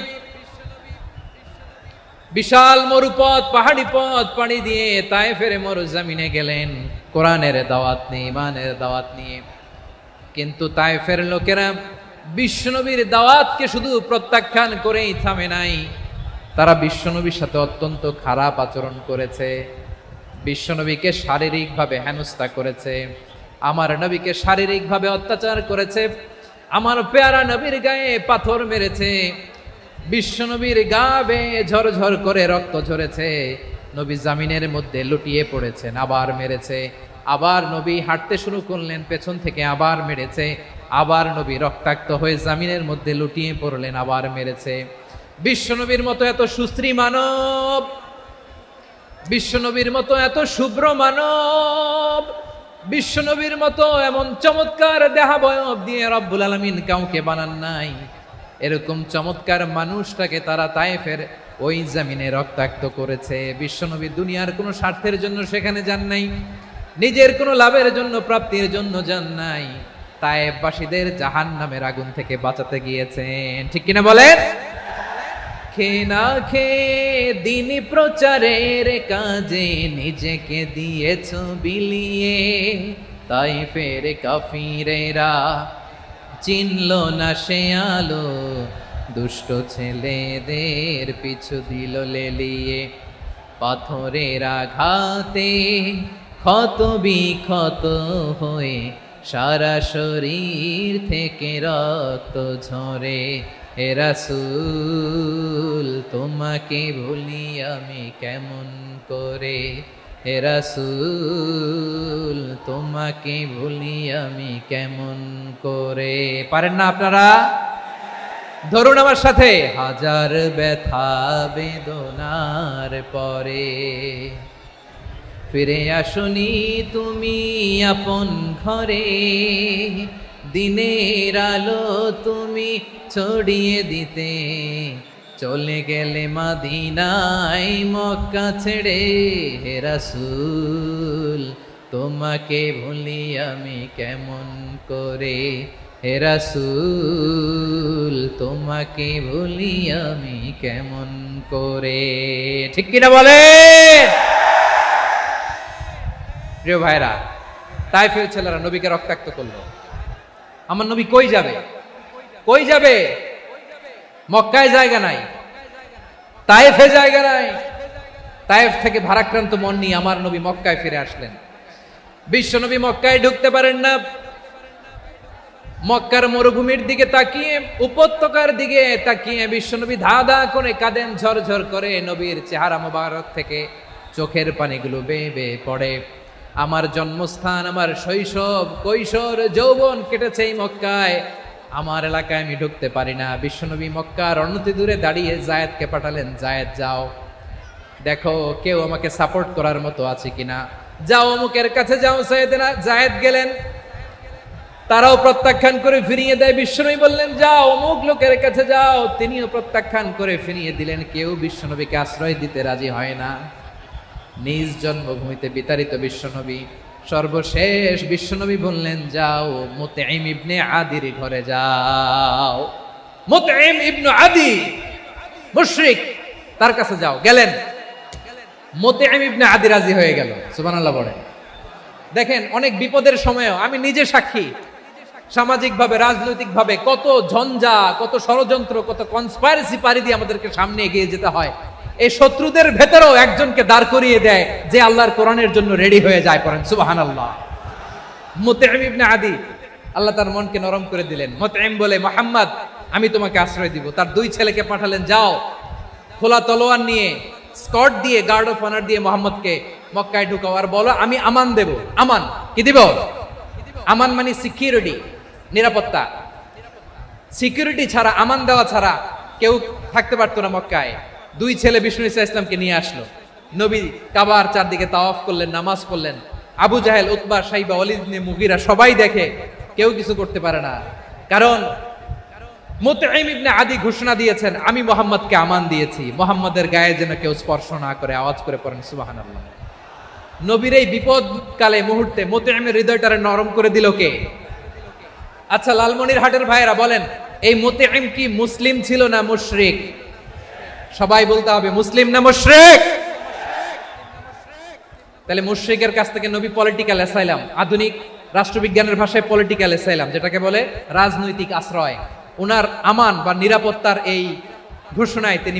বিশাল মরুপথ, পাহাড়ি পথ পাড়ি দিয়ে তায়েফের মরুজমিনে গেলেন কোরআনের দাওয়াত নিয়ে, ইমানের দাওয়াত নিয়ে। কিন্তু তায়েফের লোকেরা বিশ্বনবীর দাওয়াতকে শুধু প্রত্যাখ্যান করেই থামে নাই, তারা বিশ্বনবীর সাথে অত্যন্ত খারাপ আচরণ করেছে। বিশ্বনবীকে শারীরিকভাবে হেনস্থা করেছে, আমার নবীকে শারীরিকভাবে অত্যাচার করেছে, আমার পেয়ারা নবীর গায়ে পাথর মেরেছে, বিশ্বনবীর গা বেয়ে ঝরঝর করে রক্ত ঝরেছে, নবী জামিনের মধ্যে লুটিয়ে পড়েছেন, আবার মেরেছে, আবার নবী হাঁটতে শুরু করলেন, পেছন থেকে আবার মেরেছে, আবার নবী রক্তাক্ত হয়ে জামিনের মধ্যে লুটিয়ে পড়লেন, আবার মেরেছে। বিশ্বনবীর মতো এত সুশ্রী মানব, বিশ্বনবীর মতো এত শুভ্র মানব, বিশ্বনবীর মতো এমন চমৎকার দেহাবয়ব দিয়ে রব্বুল আলামিন কাউকে বানান নাই। এরকম চমৎকার মানুষটাকে তারা তায়েফের ওই জমিনে রক্তাক্ত করেছে। বিশ্বনবী দুনিয়ার কোনো স্বার্থের জন্য সেখানে যান নাই, নিজের কোনো লাভের জন্য, প্রাপ্তির জন্য যান নাই, তায়েফবাসীদের জাহান্নামের আগুন থেকে বাঁচাতে গিয়েছেন। ঠিক কিনা বলেন? খেয়ে না খেয়ে দিন প্রচারের কাজে নিজেকে দিয়েছ বিলিয়ে, তায়েফের কাফিরেরা চিনল না সে আলো, দুষ্ট ছেলেদের পিছু দিল লেলিয়ে, পাথরের আঘাতে ক্ষত বিক্ষত হয়ে সারা শরীর থেকে রক্ত ঝরে। হে রাসূল তোমাকে ভুলি আমি কেমন করে, হে রাসূল তোমাকে ভুলি আমি কেমন করে। পারেন না আপনারা? ধরুন আমার সাথে। হাজার ব্যথা বেদনার পরে ফিরে আসনি তুমি আপন ঘরে, দিনের আলো তুমি ছড়িয়ে দিতে, চলে গেলে মদিনায় মক্কা ছেড়ে। হে রাসূল তোমাকে ভুলি আমি কেমন করে, হে রাসূল তোমাকে ভুলি আমি কেমন করে। ঠিক কিনা বলে? প্রিয় ভাইরা, তায়েফের ছেলেরা নবীকে রক্তাক্ত করলো। আমার নবী কই যাবে? কই যাবে? মক্কায় জায়গা নাই, তায়েফে জায়গা নাই। তায়েফ থেকে ভারাক্রান্ত মন নিয়ে আমার নবী মক্কায় ফিরে আসলেন। বিশ্ব নবী মক্কায় ঢুকতে পারেন না। মক্কার মরুভূমির দিকে তাকিয়ে, উপত্যকার দিকে তাকিয়ে বিশ্বনবী ধা ধা করে কাঁদেন, ঝরঝর করে নবীর চেহারা মোবারক থেকে চোখের পানিগুলো বেয়ে বেয়ে পড়ে। আমার জন্মস্থান, আমার শৈশব, কৈশোর, যৌবন কেটেছে এই মক্কায়, আমার এলাকায় আমি ঢুকতে পারি না। বিশ্বনবী মক্কার অনতি দূরে দাঁড়িয়ে জায়েদকে পাঠালেন, জায়েদ যাও দেখো কেউ আমাকে সাপোর্ট করার মতো আছে কিনা, যাও অমুকের কাছে যাও। জায়েদ গেলেন, তারাও প্রত্যাখ্যান করে ফিরিয়ে দেয়। বিশ্বনবী বললেন যাও অমুক লোকের কাছে যাও, তিনিও প্রত্যাখ্যান করে ফিরিয়ে দিলেন। কেউ বিশ্বনবীকে আশ্রয় দিতে রাজি হয় না। নিজ জন্মভূমিতে বিতাড়িত বিশ্বনবী, সর্বশেষ বিশ্বনবী বললেন যাও মুতঈম ইবনে আদির ঘরে যাও। মুতঈম ইবনে আদি মুশরিক, তার কাছে যাও। গেলেন, মুতঈম ইবনে আদি রাজি হয়ে গেল। সুবহানাল্লাহ বলেন। দেখেন, অনেক বিপদের সময়ও আমি নিজে সাক্ষী, সামাজিকভাবে, রাজনৈতিকভাবে কত ঝঞ্ঝা, কত ষড়যন্ত্র, কত কনস্পাইরেসি পাড়ি দিয়ে আমাদেরকে সামনে এগিয়ে যেতে হয়। এই শত্রুদের ভেতরেও একজনকে দাঁড় করিয়ে দেয় যে আল্লাহর কোরআনের জন্য রেডি হয়ে যায়। পড়েন সুবহানাল্লাহ। মুতঈম ইবনে আদি, আল্লাহ তার মনকে নরম করে দিলেন। মুতঈম বলে, মুহাম্মদ আমি তোমাকে আশ্রয় দিব। তার দুই ছেলেকে পাঠালেন, যাও খোলা তলোয়ার নিয়ে, স্কট দিয়ে, গার্ড অফ অনার দিয়ে মুহাম্মদকে মক্কায় ঢুকাও, আর বলো আমি আমান দেব। আমান কি দিব? আমান মানে সিকিউরিটি, নিরাপত্তা। সিকিউরিটি ছাড়া, আমান দেওয়া ছাড়া কেউ থাকতে পারতো না মক্কায়। দুই ছেলে বিষ্ণু ইসা ইসলামকে নিয়ে আসলো। নবী কাবার চারদিকে তাওয়াফ করলেন, নামাজ পড়লেন। আবু জাহেল, উতবা, সাইবা, ওয়ালিদ ইবনে মুগীরা সবাই দেখে, কেউ কিছু করতে পারে না। কারণ মুতঈম ইবনে আদি ঘোষণা দিয়েছেন আমি মুহাম্মদকে আমান দিয়েছি, মুহাম্মদের গায়ে যেন কেউ স্পর্শ না করে। আওয়াজ করে পড়েন সুবহানাল্লাহ। নবীর এই বিপদকালে মুহূর্তে মুতঈমের হৃদয়টারে নরম করে দিল কে? আচ্ছা লালমনির হাটের ভাইয়েরা বলেন, এই মুতঈম কি মুসলিম ছিল না মুশরিক? সবাই বলতে হবে মুসলিম না মুশরিক? তাহলে মুশরিকের কাছ থেকে নবী পলিটিক্যাল অ্যাসাইলাম, আধুনিক রাষ্ট্রবিজ্ঞানের ভাষায় পলিটিক্যাল অ্যাসাইলাম, যেটাকে বলে রাজনৈতিক আশ্রয়। ওনার আমান বা নিরাপত্তার এই ঘোষণায় তিনি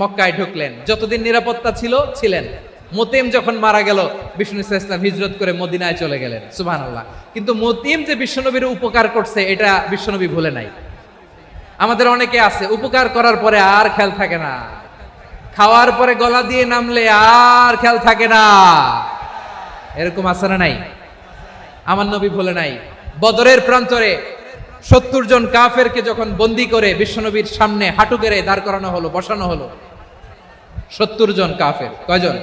মক্কায় ঢুকলেন। যতদিন নিরাপত্তা ছিলেন। মোতেম যখন মারা গেল, বিষ্ণু ইসলাম হিজরত করে মদিনায় চলে গেলেন। সুবহানাল্লাহ। কিন্তু মোতেম যে বিশ্বনবীর উপকার করছে এটা বিশ্বনবী ভুলে নাই। আমাদের অনেকে আছে উপকার করার পরে আর খেয়াল থাকে না, খাওয়ার পরে গলা দিয়ে নামলে আর খেয়াল থাকে না, এরকম আছে না নাই? আমার নবী ভুলে নাই। বদরের প্রান্তরে 70 জন কাফেরকে যখন বন্দী করে বিশ্বনবীর সামনে হাঁটু গেড়ে দাঁড় করানো হলো, বসানো হলো, 70 জন কাফের। কয়জন?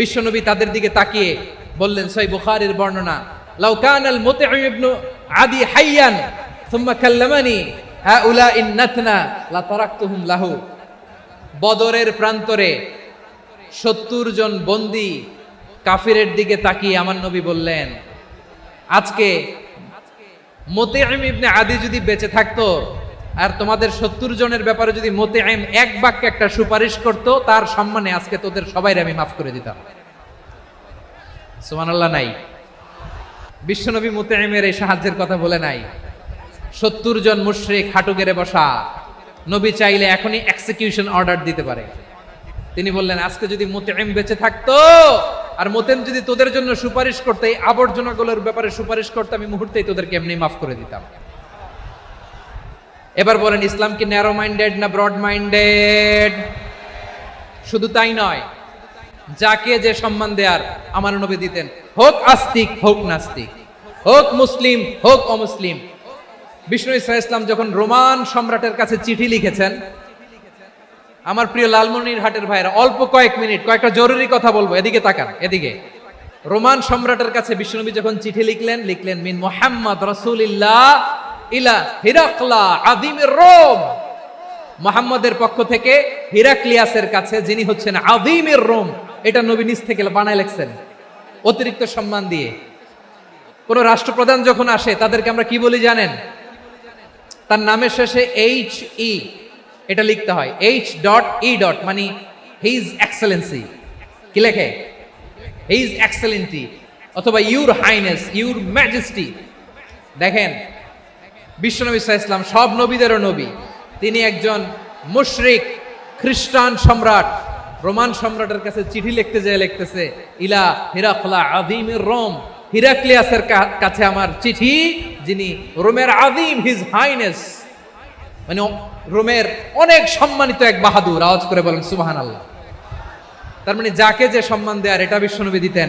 বিশ্বনবী তাদের দিকে তাকিয়ে বললেন, সহিহ বুখারীর বর্ণনা, লাউ কানাল মুতঈম ইবনে আদি হাইয়ান সুম্মা কাল্লামানি হাউলা ইন্নাতনা লা তারাকতুহুম লাহু। বদরের প্রান্তরে 70 জন বন্দী কাফিরের দিকে তাকিয়ে আমার নবী বললেন, আজকে মুতঈম ইবনে আদি যদি বেঁচে থাকতো আর তোমাদের 70 জনের ব্যাপারে যদি মুতঈম এক বাক্যে একটা সুপারিশ করত, তার সম্মানে আজকে তোদের সবাইরে আমি মাফ করে দিতাম। সুবহানাল্লাহ। নাই? বিশ্বনবী মুতঈমের এই সাহায্যের কথা বলে নাই। 70 জন মুশরিক হাঁটু গেড়ে বসা, নবী চাইলে এখনই এক্সিকিউশন অর্ডার দিতে পারে। তিনি বললেন, আজকে যদি মুতঈম বেঁচে থাকতো আর মুতঈম যদি তোদের জন্য সুপারিশ করতে, এই আবর্জনাগুলোর ব্যাপারে সুপারিশ করতে, আমি মুহূর্তেই তোদেরকে এমনি মাফ করে দিতাম। এবার বলেন, ইসলাম কি ন্যারো মাইন্ডেড না ব্রড মাইন্ডেড? শুধু তাই নয়, যাকে যে সম্মান দেয়ার আমার নবী দিতেন, হোক আস্তিক হোক নাস্তিক, হোক মুসলিম হোক অমুসলিম। বিষ্ণু ইসলাম যখন রোমান সম্রাটের কাছে চিঠি লিখেছেন, আমার প্রিয় লালমনিরহাটের ভাইরা, অল্প কয়েক মিনিট কয়েকটা জরুরি কথা বলবো, এদিকে তাকান, এদিকে। রোমান সম্রাটের কাছে বিশ্বনবী যখন চিঠি লিখলেন মিন মুহাম্মদ রাসূলিল্লাহ ইলা হিরাকলা আযীমির রোম, মুহাম্মদের পক্ষ থেকে হিরাক্লিয়াসের কাছে, যিনি হচ্ছেন আযীমির রোম। এটা নবী নিজ থেকে বানায় লিখছেন, অতিরিক্ত সম্মান দিয়ে। কোন রাষ্ট্রপ্রধান যখন আসে তাদেরকে আমরা কি বলি জানেন? তার নামের শেষে HE এটা লিখতে হয়, H.E. মানে হিজ এক্সেলেন্সি। কি লেখে? হিজ এক্সেলেন্টি, অথবা ইউর হাইনেস, ইউর ম্যাজেস্টি। দেখেন, বিশ্বনবী সাল্লাল্লাহু আলাইহি ওয়াসাল্লাম সব নবীদেরও নবী। তিনি একজন মুশরিক খ্রিস্টান সম্রাট, রোমান সম্রাটের কাছে চিঠি লিখতে যেয়ে লিখতেছে, ইলা হিরাকলা আযীমির রোম, হিরাক্লিয়াসের কাছে আমার চিঠি, যিনি রোমের আযীম, হিজ হাইনেস, মানে রোমের অনেক সম্মানিত এক বাহাদুর। আওয়াজ করে বলেন সুবহানাল্লাহ। তার মানে যাকে যে সম্মান দেয়ার এটা বিশ্বনবী দিতেন।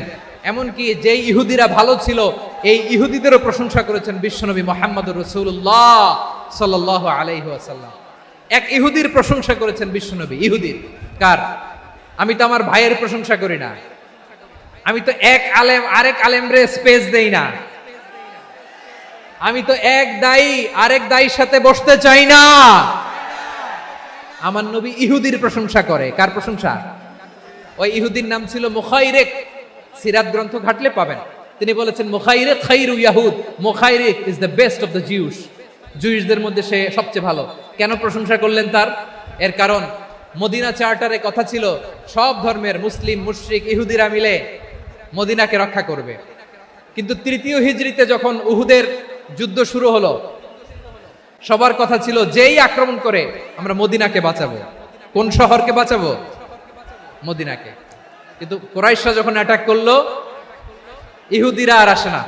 এমনকি যেই ইহুদিরা ভালো ছিল, এই ইহুদিদেরও প্রশংসা করেছেন বিশ্বনবী মুহাম্মদুর রাসূলুল্লাহ সাল্লাল্লাহু আলাইহি ওয়াসাল্লাম। এক ইহুদির প্রশংসা করেছেন বিশ্বনবী। ইহুদির কার? আমি তো আমার ভাইয়ের প্রশংসা করি না, আমি তো এক আলেম আরেক আলেমরে স্পেস দেই না, আমি তো এক দায়ী আরেক দায়ীর সাথে বসতে চাই না। আমার নবী ইহুদির প্রশংসা করে। কার প্রশংসা? ওই ইহুদির নাম ছিল মুখাইরিক। সিরাত গ্রন্থ ঘাটলে পাবেন। তিনি বলেছেন, মুখাইরিক খাইরু ইয়াহুদ, Mukhairiq is the best of the Jews. জুইশদের মধ্যে সে সবচেয়ে ভালো। কেন প্রশংসা করলেন তার? এর কারণ মদিনা চার্টারে কথা ছিল, সব ধর্মের মুসলিম, মুশরিক, ইহুদিরা মিলে মদিনাকে রক্ষা করবে। কিন্তু 3য় হিজরিতে যখন উহুদের যুদ্ধ শুরু হলো, সবার কথা ছিল, যেই আক্রমণ করে আমরা মদিনাকে বাঁচাবো। কোন শহরকে বাঁচাবো? মদিনাকে। কিন্তু কুরাইশরা যখন অ্যাটাক করলো, ইহুদিরা আর আসে না,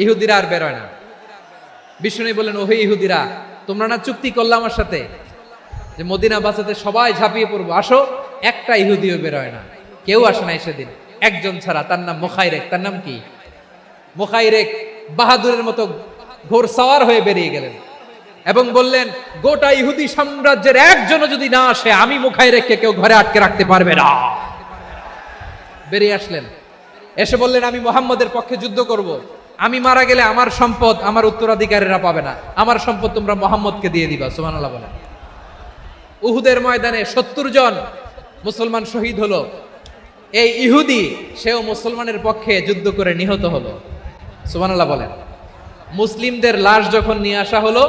ইহুদিরা আর বেরোয় না। বিষ্ণু বললেন, ওহে ইহুদিরা, তোমরা না চুক্তি করলে আমার সাথে যে মদিনা বাঁচাতে সবাই ঝাঁপিয়ে পড়বো, আসো। একটা ইহুদিও বেরোয় না, কেউ আসে নাই সেদিন, একজন ছাড়া। তার নাম মুখাইরেক। তার নাম কি? মুখাইরেক বাহাদুরের মতো ঘোড়সাওয়ার হয়ে বেরিয়ে গেলেন এবং বললেন, গোটা ইহুদি সাম্রাজ্যের একজনও যদি না আসে, আমি মুখাইরেককে কেউ ঘরে আটকে রাখতে পারবে না। বেরিয়ে আসলেন, এসে বললেন, আমি মুহাম্মদের পক্ষে যুদ্ধ করব। আমি মারা গেলে আমার সম্পদ আমার উত্তরাধিকারীরা পাবে না, আমার সম্পদ তোমরা মুহাম্মদকে দিয়ে দিবা। সুবহানাল্লাহ বলেন। উহুদের ময়দানে 70 জন মুসলমান শহীদ হলো। এই ইহুদি, সেও মুসলমানের পক্ষে যুদ্ধ করে নিহত হলো। সুবহানাল্লাহ বলেন। মুসলিমদের লাশ যখন নিয়ে আসা হলো,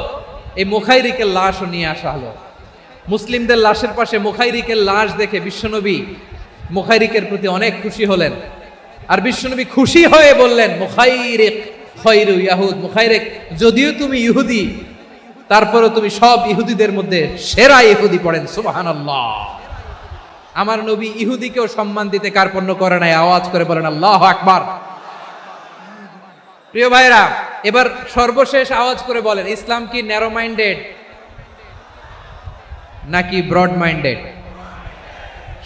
এই মুখাইরিকের লাশও নিয়ে আসা হলো। মুসলিমদের লাশের পাশে মুখাইরিকের লাশ দেখে বিশ্বনবী মুখাইরিকের প্রতি অনেক খুশি হলেন। আর বিশ্বনবী খুশি হয়ে বললেন মুখাইরিক খৈরু ইয়াহুদ, মুখাইরিক, যদিও তুমি ইহুদি তারপরও তুমি সব ইহুদিদের মধ্যে সেরা ইহুদি। পড়েন সুবহানাল্লাহ। আমার নবী ইহুদিকেও সম্মান দিতে কার্পণ্য করে নাই, আওয়াজ করে বলেন আল্লাহু আকবার। প্রিয় ভাইরা, এবার সর্বশেষ আওয়াজ করে বলেন, ইসলাম কি ন্যারো মাইন্ডেড নাকি ব্রড মাইন্ডেড?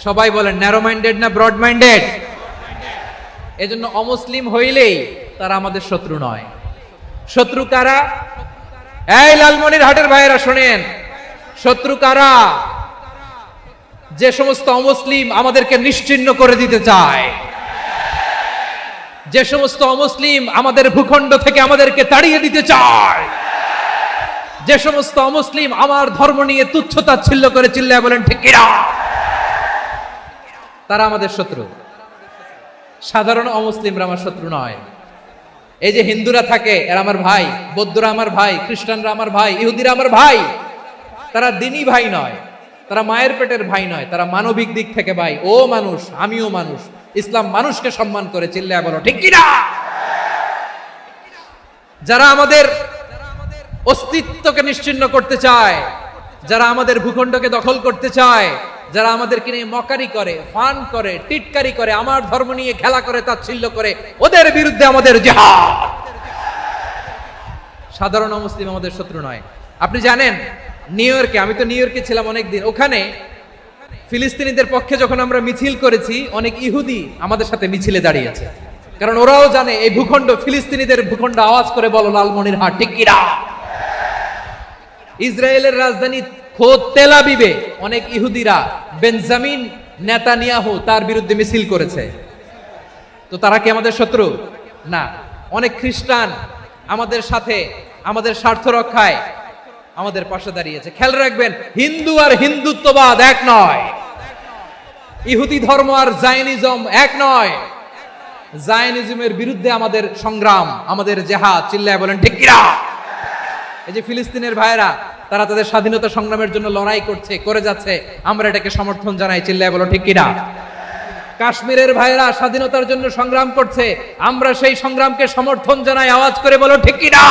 সবাই বলেন ন্যারো মাইন্ডেড না ব্রড মাইন্ডেড? এজন্য অমুসলিম হইলেই তারা আমাদের শত্রু নয়। শত্রু কারা? এই লালমনিরহাটের ভাইয়েরা শোনেন, শত্রু কারা? যে সমস্ত অমুসলিম আমাদেরকে নিশ্চিহ্ন করে দিতে চায়, যে সমস্ত অমুসলিম আমাদের ভূখণ্ড থেকে আমাদেরকে তাড়িয়ে দিতে চায়, যে সমস্ত অমুসলিম আমার ধর্ম নিয়ে তুচ্ছতাচ্ছিল্য করে চিল্লায় বলেন ঠিক কিনা, তারা আমাদের শত্রু। সাধারণ অমুসলিমরা আমার শত্রু নয়। এই যে হিন্দুরা থাকে এরা আমার ভাই, বৌদ্ধরা আমার ভাই, খ্রিস্টানরা আমার ভাই, ইহুদিরা আমার ভাই। তারা দিনই ভাই নয়, তারা মায়ের পেটের ভাই নয়, তারা মানবিক দিক থেকে ভাই। ও মানুষ, আমিও মানুষ। ইসলাম মানুষকে সম্মান করে, চিল্লায় বলো ঠিক কিনা। যারা আমাদের অস্তিত্বকে নিশ্চিহ্ন করতে চায়, যারা আমাদের ভূখণ্ডকে দখল করতে চায়, যারা আমাদেরকে নিয়ে মকারি করে, ফান করে, টিটকারি করে, আমার ধর্ম নিয়ে খেলা করে, তাচ্ছিল্য করে, ওদের বিরুদ্ধে আমাদের জিহাদ। সাধারণ মুসলিম আমাদের শত্রু নয়। আপনি জানেন নিউ ইয়র্কে, আমি তো নিউ ইয়র্কে ছিলাম অনেকদিন, ওখানে ফিলিস্তিনিদের পক্ষে যখন আমরা মিছিল করেছি, অনেক ইহুদি আমাদের সাথে মিছিলে দাঁড়িয়েছে। কারণ ওরাও জানে এই ভূখণ্ড ফিলিস্তিনিদের ভূখণ্ড। আওয়াজ করে বলো লালমনিরহাট ঠিক কিনা। ইসরায়েলের রাজধানী খোদ তেল আবিবে অনেক ইহুদিরা বেঞ্জামিন নেতানিয়াহু তার বিরুদ্ধে মিছিল করেছে। তো তারা কি আমাদের শত্রু? না। অনেক খ্রিস্টান আমাদের সাথে আমাদের স্বার্থ রক্ষায় আমাদের পাশে দাঁড়িয়েছে। খেয়াল রাখবেন, হিন্দু আর হিন্দুত্ববাদ এক নয়, ইহুদি ধর্ম আর জায়নিজম এক নয়। জায়নিজমের বিরুদ্ধে আমাদের সংগ্রাম, আমাদের জেহাদ, চিল্লায় বলেন ঠিক কিনা। এই যে ফিলিস্তিনের ভাইরা, তারা তাদের স্বাধীনতা সংগ্রামের জন্য লড়াই করছে, করে যাচ্ছে, আমরা এটাকে সমর্থন জানাই, চিল্লায় বলো ঠিক কিনা। কাশ্মীরের ভাইরা স্বাধীনতার জন্য সংগ্রাম করছে, আমরা সেই সংগ্রামকে সমর্থন জানাই, আওয়াজ করে বলো ঠিক কিনা।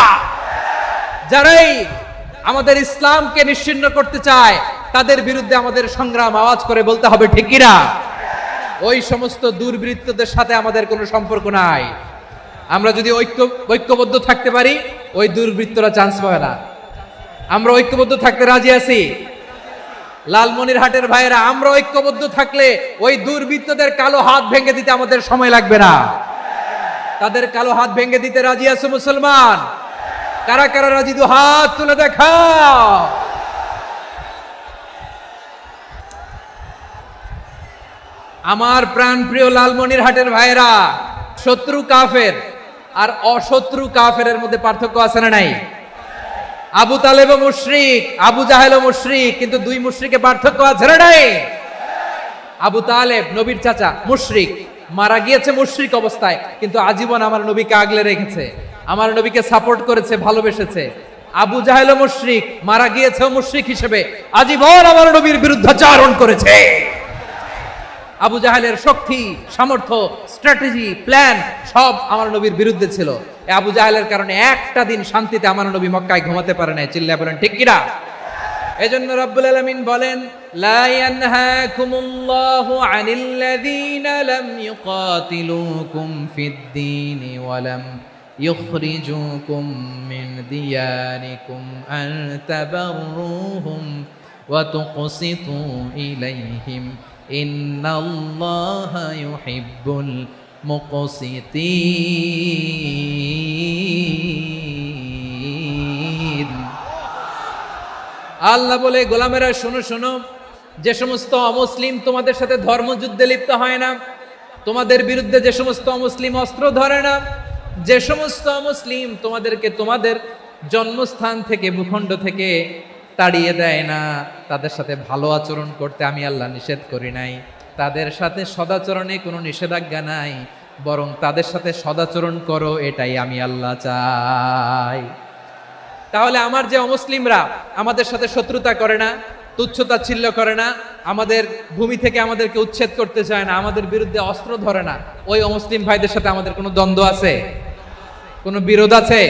যারাই আমাদের ইসলামকে নিশ্চিহ্ন করতে চায় তাদের বিরুদ্ধে আমাদের সংগ্রাম, আওয়াজ করে বলতে হবে ঠিক কিনা। ওই সমস্ত দুর্বৃত্তদের সাথে আমাদের কোনো সম্পর্ক নাই। আমরা যদি ঐক্যবদ্ধ থাকতে পারি, ওই দুর্বৃত্তরা চান্স পাবে না। আমরা ঐক্যবদ্ধ থাকতে রাজি আছি। লালমনিরহাটের ভাইয়েরা, আমরা ঐক্যবদ্ধ থাকলে ওই দুর্বৃত্তদের কালো হাত ভেঙে দিতে আমাদের সময় লাগবে না। তাদের কালো হাত ভেঙে দিতে রাজি আছে মুসলমান? কারা কারা রাজি? দু হাত তুলে দেখাও। আমার প্রাণ প্রিয় লালমনিরহাটের ভাইয়েরা, শত্রু কাফের আর অশত্রু কাফেরের মধ্যে পার্থক্য আছে না নাই? আবু তালেব মুশরিক, আবু জাহেল মুশরিক, কিন্তু দুই মুশরিকে পার্থক্য আছে না নাই? আবু তালেব নবীর চাচা, মুশরিক, মারা গিয়েছে মুশরিক অবস্থায়, কিন্তু আজীবন আমার নবীকে আগলে রেখেছে, আমার নবীকে সাপোর্ট করেছে, ভালোবেসেছে। আবু জাহেল মুশরিক, মারা গিয়েছে মুশরিক হিসেবে, আজীবন আমার নবীর বিরুদ্ধাচরণ করেছে। আবু জাহেলের শক্তি, সামর্থ্য, স্ট্র্যাটেজি, প্ল্যান সব আমার নবীর বিরুদ্ধে ছিল। আবু জাহেলের কারণে একটা দিন শান্তিতে আমার নবী মক্কায় ঘুমাতে পারে নাই, চিল্লায় বলেন ঠিক কিনা। এজন্য রব্বুল আলামিন বলেন, লা ইয়ানহাকুমুল্লাহু আনিল্লাযীনা লাম ইউকাতিলুকুম ফিদ-দীনি ওয়া লাম ইখরিজুকুম মিন দিয়ারিকুম আন তাবাররুহুম ওয়া তুকসিতু ইলাইহিম ইন্নাল্লাহা ইউহিব্বুল মুকসিতিন। আল্লাহ বলে, গোলামেরা শোনো শোনো, যে সমস্ত অমুসলিম তোমাদের সাথে ধর্মযুদ্ধে লিপ্ত হয় না, তোমাদের বিরুদ্ধে যে সমস্ত অমুসলিম অস্ত্র ধরে না, যে সমস্ত অমুসলিম তোমাদেরকে তোমাদের জন্মস্থান থেকে, ভূখণ্ড থেকে তাড়িয়ে দেয় না, তাদের সাথে ভালো আচরণ করতে আমি আল্লাহ নিষেধ করি নাই। তাদের সাথে সদাচরণে কোনো নিষেধাজ্ঞা নাই, বরং তাদের সাথে সদাচরণ করো, এটাই আমি আল্লাহ চাই। তাহলে আমার যে অমুসলিমরা আমাদের সাথে শত্রুতা করে না, তুচ্ছতাচ্ছিল্য করে না, আমাদের ভূমি থেকে আমাদেরকে উচ্ছেদ করতে চায় না, আমাদের বিরুদ্ধে অস্ত্র ধরে না, ওই অমুসলিম ভাইদের সাথে আমাদের কোনো দ্বন্দ্ব আছে, কোনো বিরোধ আছে?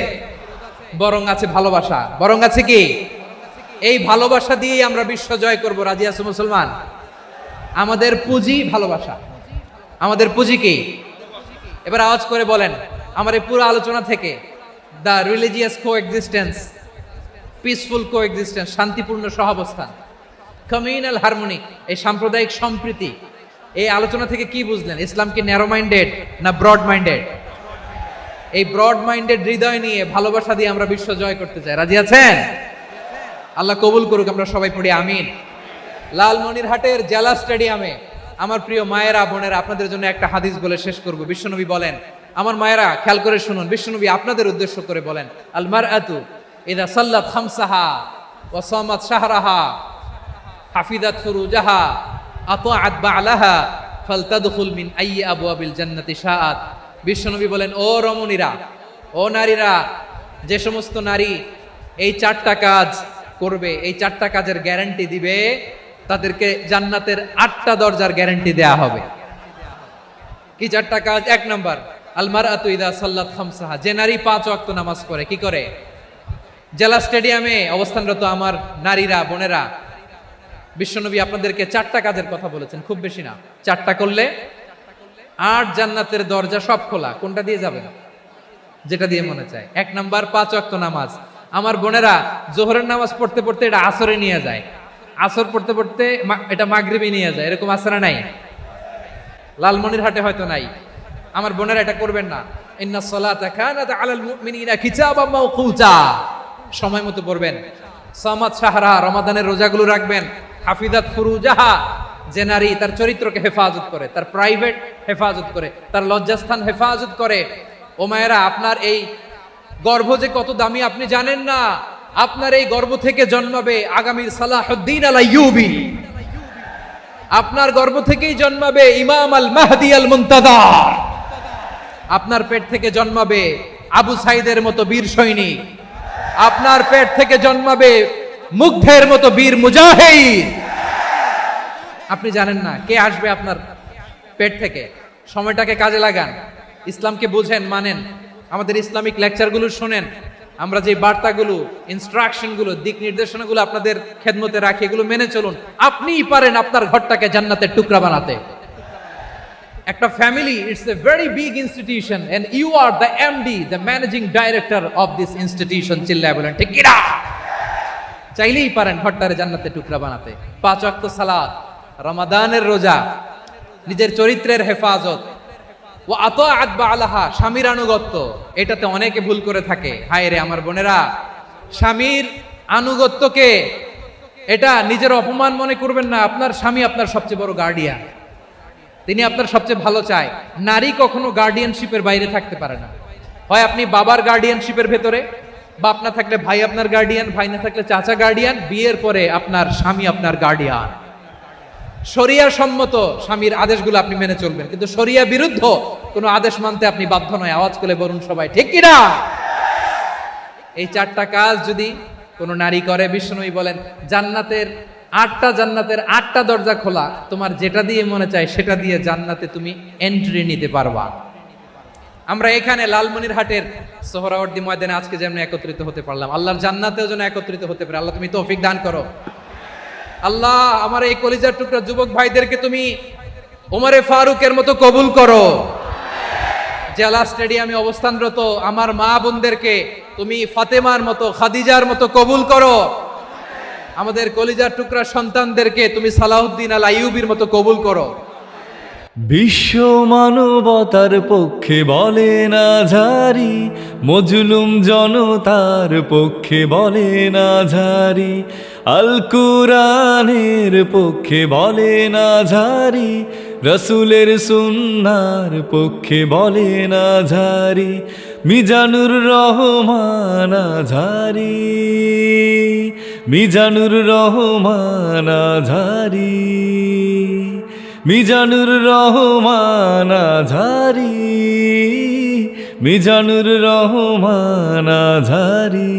বরং আছে ভালোবাসা। বরং আছে কি? এই ভালোবাসা দিয়েই আমরা বিশ্ব জয় করব। রাজি আছো মুসলমান? আমাদের পুঁজি ভালোবাসা। আমাদের পুঁজি কি? এবার আওয়াজ করে বলেন, আমার এই পুরো আলোচনা থেকে the religious coexistence, peaceful coexistence, শান্তিপূর্ণ সহাবস্থান, কমিউনাল হারমোনি, এই সাম্প্রদায়িক সম্প্রীতি, এই আলোচনা থেকে কি বুঝলেন? ইসলাম কি ন্যারো মাইন্ডেড না ব্রড মাইন্ডেড? এই ব্রড মাইন্ডেড হৃদয় নিয়ে ভালোবাসা দিয়ে আমরা বিশ্ব জয় করতে চাই। রাজি আছেন? আল্লাহ কবুল করুক। আমরা সবাই পড়ি আমিন। লালমনিরহাটের জেলা স্টেডিয়ামে আমার প্রিয় মায়েরা বোনেরা, আপনাদের জন্য একটা হাদিস বলে শেষ করব। বিশ্বনবী বলেন, আমার মায়েরা খেয়াল করে শুনুন, বিশ্বনবী আপনাদের উদ্দেশ্য করে বলেন, আল মারআতু ইযা সাল্লাত খামসাহা ওয়া সামাত শাহরাহা হাফিজাত ফুরুজাহা আতাআত বা'লাহা ফালতাদখুল মিন আইয়ি আবওয়াবিল জান্নাতি শাআত। বিশ্বনবী বলেন, ও রমণীরা, ও নারীরা, যে সমস্ত নারী এই 4টা কাজ করবে, এই 4টা কাজের গ্যারান্টি দিবে, তাদেরকে জান্নাতের 8টা দরজার গ্যারান্টি দেয়া হবে। কি 4টা কাজ? 1 নাম্বার, আল মারআতু ইযা সাল্লাত খামসাহা, যে নারী 5 ওয়াক্ত নামাজ পড়ে। কি করে? জেলা স্টেডিয়ামে অবস্থানরত আমার নারীরা বোনেরা, বিশ্বনবী আপনাদেরকে 4টা কাজের কথা বলেছেন, খুব বেশি না। 4টা করলে 8 জান্নাতের দরজা সব খোলা। কোনটা দিয়ে যাবেন? যেটা দিয়ে মনে চায়। 1 নাম্বার 5 ওয়াক্ত নামাজ। আমার বোনেরা জোহরের নামাজ পড়তে পড়তে এটা আসরে নিয়ে যায়, আসর পড়তে পড়তে এটা মাগরিবে নিয়ে যায়। এরকম আছে না নাই? লালমনিরহাটে হয়তো নাই। আমার বোনেরা এটা করবেন না। ইন্নাস সালাতা কানাত আলাল মুমিনিনা কিতাবাম মাওকুতা, সময় মতো পড়বেন। সামাত শাহরা, রমাদানের রোজাগুলো রাখবেন। হাফিজাত ফুরুজাহা, যে নারী তার চরিত্রকে হেফাজত করে, তার প্রাইভেট হেফাজত করে, তার লজ্জাস্থান হেফাজত করে। ও মায়েরা, আপনার এই গর্ভ যে কত দামি আপনি জানেন না। আপনার এই গর্ভ থেকে জন্মাবে আগামীর সালাহুদ্দিন আল আইয়ুবী। আপনার গর্ভ থেকেই জন্মাবে ইমাম আল মাহদি আল মুনতাজার। আপনার পেট থেকে জন্মাবে আবু সাইদের মতো বীর সৈনিক। আপনার পেট থেকে জন্মাবে মুগ্ধের মতো বীর মুজাহিদ। আপনি জানেন না কে আসবে আপনার পেট থেকে। সময়টাকে কাজে লাগান, ইসলামকে বুঝেন, মানেন, আমাদের ইসলামিক লেকচারগুলো শোনেন। আমরা যে বার্তাগুলো, ইনস্ট্রাকশনগুলো, দিক নির্দেশনাগুলো আপনাদের খেদমতে রাখি, এগুলো মেনে চলুন। আপনিই পারেন আপনার ঘরটাকে জান্নাতের টুকরা বানাতে। একটা family, it's a very big institution and you are the MD, the managing director of this institution. চিল্লায় বলেন ঠিক কিনা? চাইলেই পারেন ঘরটারে জান্নাতের টুকরা বানাতে। 5 ওয়াক্ত সালাত, রমাদানের রোজা, নিজের চরিত্রের হেফাজত, ও আতাআত বা'লাহা, স্বামীর আনুগত্য। এটাতে অনেকে ভুল করে থাকে। হায় রে আমার বোনেরা, স্বামীর আনুগত্যকে এটা নিজের অপমান মনে করবেন না। আপনার স্বামী আপনার সবচেয়ে বড় গার্ডিয়ান, তিনি আপনার সবচেয়ে ভালো চায়। নারী কখনো গার্ডিয়ানশিপের বাইরে থাকতে পারে না। হয় আপনি বাবার গার্ডিয়ানশিপের ভেতরে, বাপ না থাকলে ভাই আপনার গার্ডিয়ান, ভাই না থাকলে চাচা গার্ডিয়ান, বিয়ের পরে আপনার স্বামী আপনার গার্ডিয়ান। শরিয়া সম্মত স্বামীর আদেশগুলো আপনি মেনে চলবেন, কিন্তু শরিয়া বিরুদ্ধ কোনো আদেশ মানতে আপনি বাধ্য নয়। আওয়াজ করে বলুন সবাই ঠিক কিনা? এই 4টা কাজ যদি কোনো নারী করে, বিশ্বনবী বলেন জান্নাতের 8টা দরজা খোলা। তোমার যেটা দিয়ে মনে চায় সেটা দিয়ে জান্নাতে তুমি এন্ট্রি নিতে পারবা। আমরা এখানে লালমনিরহাটের সোহরাওয়ার্দী ময়দানে আজকে যেমন একত্রিত হতে পারলাম, আল্লাহর জান্নাতেও যেন একত্রিত হতে পারে। আল্লাহ তুমি তৌফিক দান করো। আল্লাহ আমার এই কলিজার টুকরা যুবক ভাইদেরকে তুমি ওমরে ফারুকের মতো কবুল করো। জেলা স্টেডিয়ামে অবস্থানরত আমার মা বোনদেরকে তুমি ফাতেমার মতো, খাদিজার মতো কবুল করো। আমাদের কলিজার টুকরা সন্তানদেরকে তুমি সালাহুদ্দিন আল আইয়ুবীর মতো কবুল করো। বিশ্ব মানবতার পক্ষে বলে না ঝারি, মজলুম জনতার পক্ষে বলে না ঝারি, আল কুরআনের পক্ষে বলে না ঝারি, রসুলের সুন্নার পক্ষে বলে না ঝারি, মিজানুর রহমান আঝারি, মিজানুর রহমান আঝারি, মিজানুর রহমান আঝারি, মিজানুর রহমান আঝারি।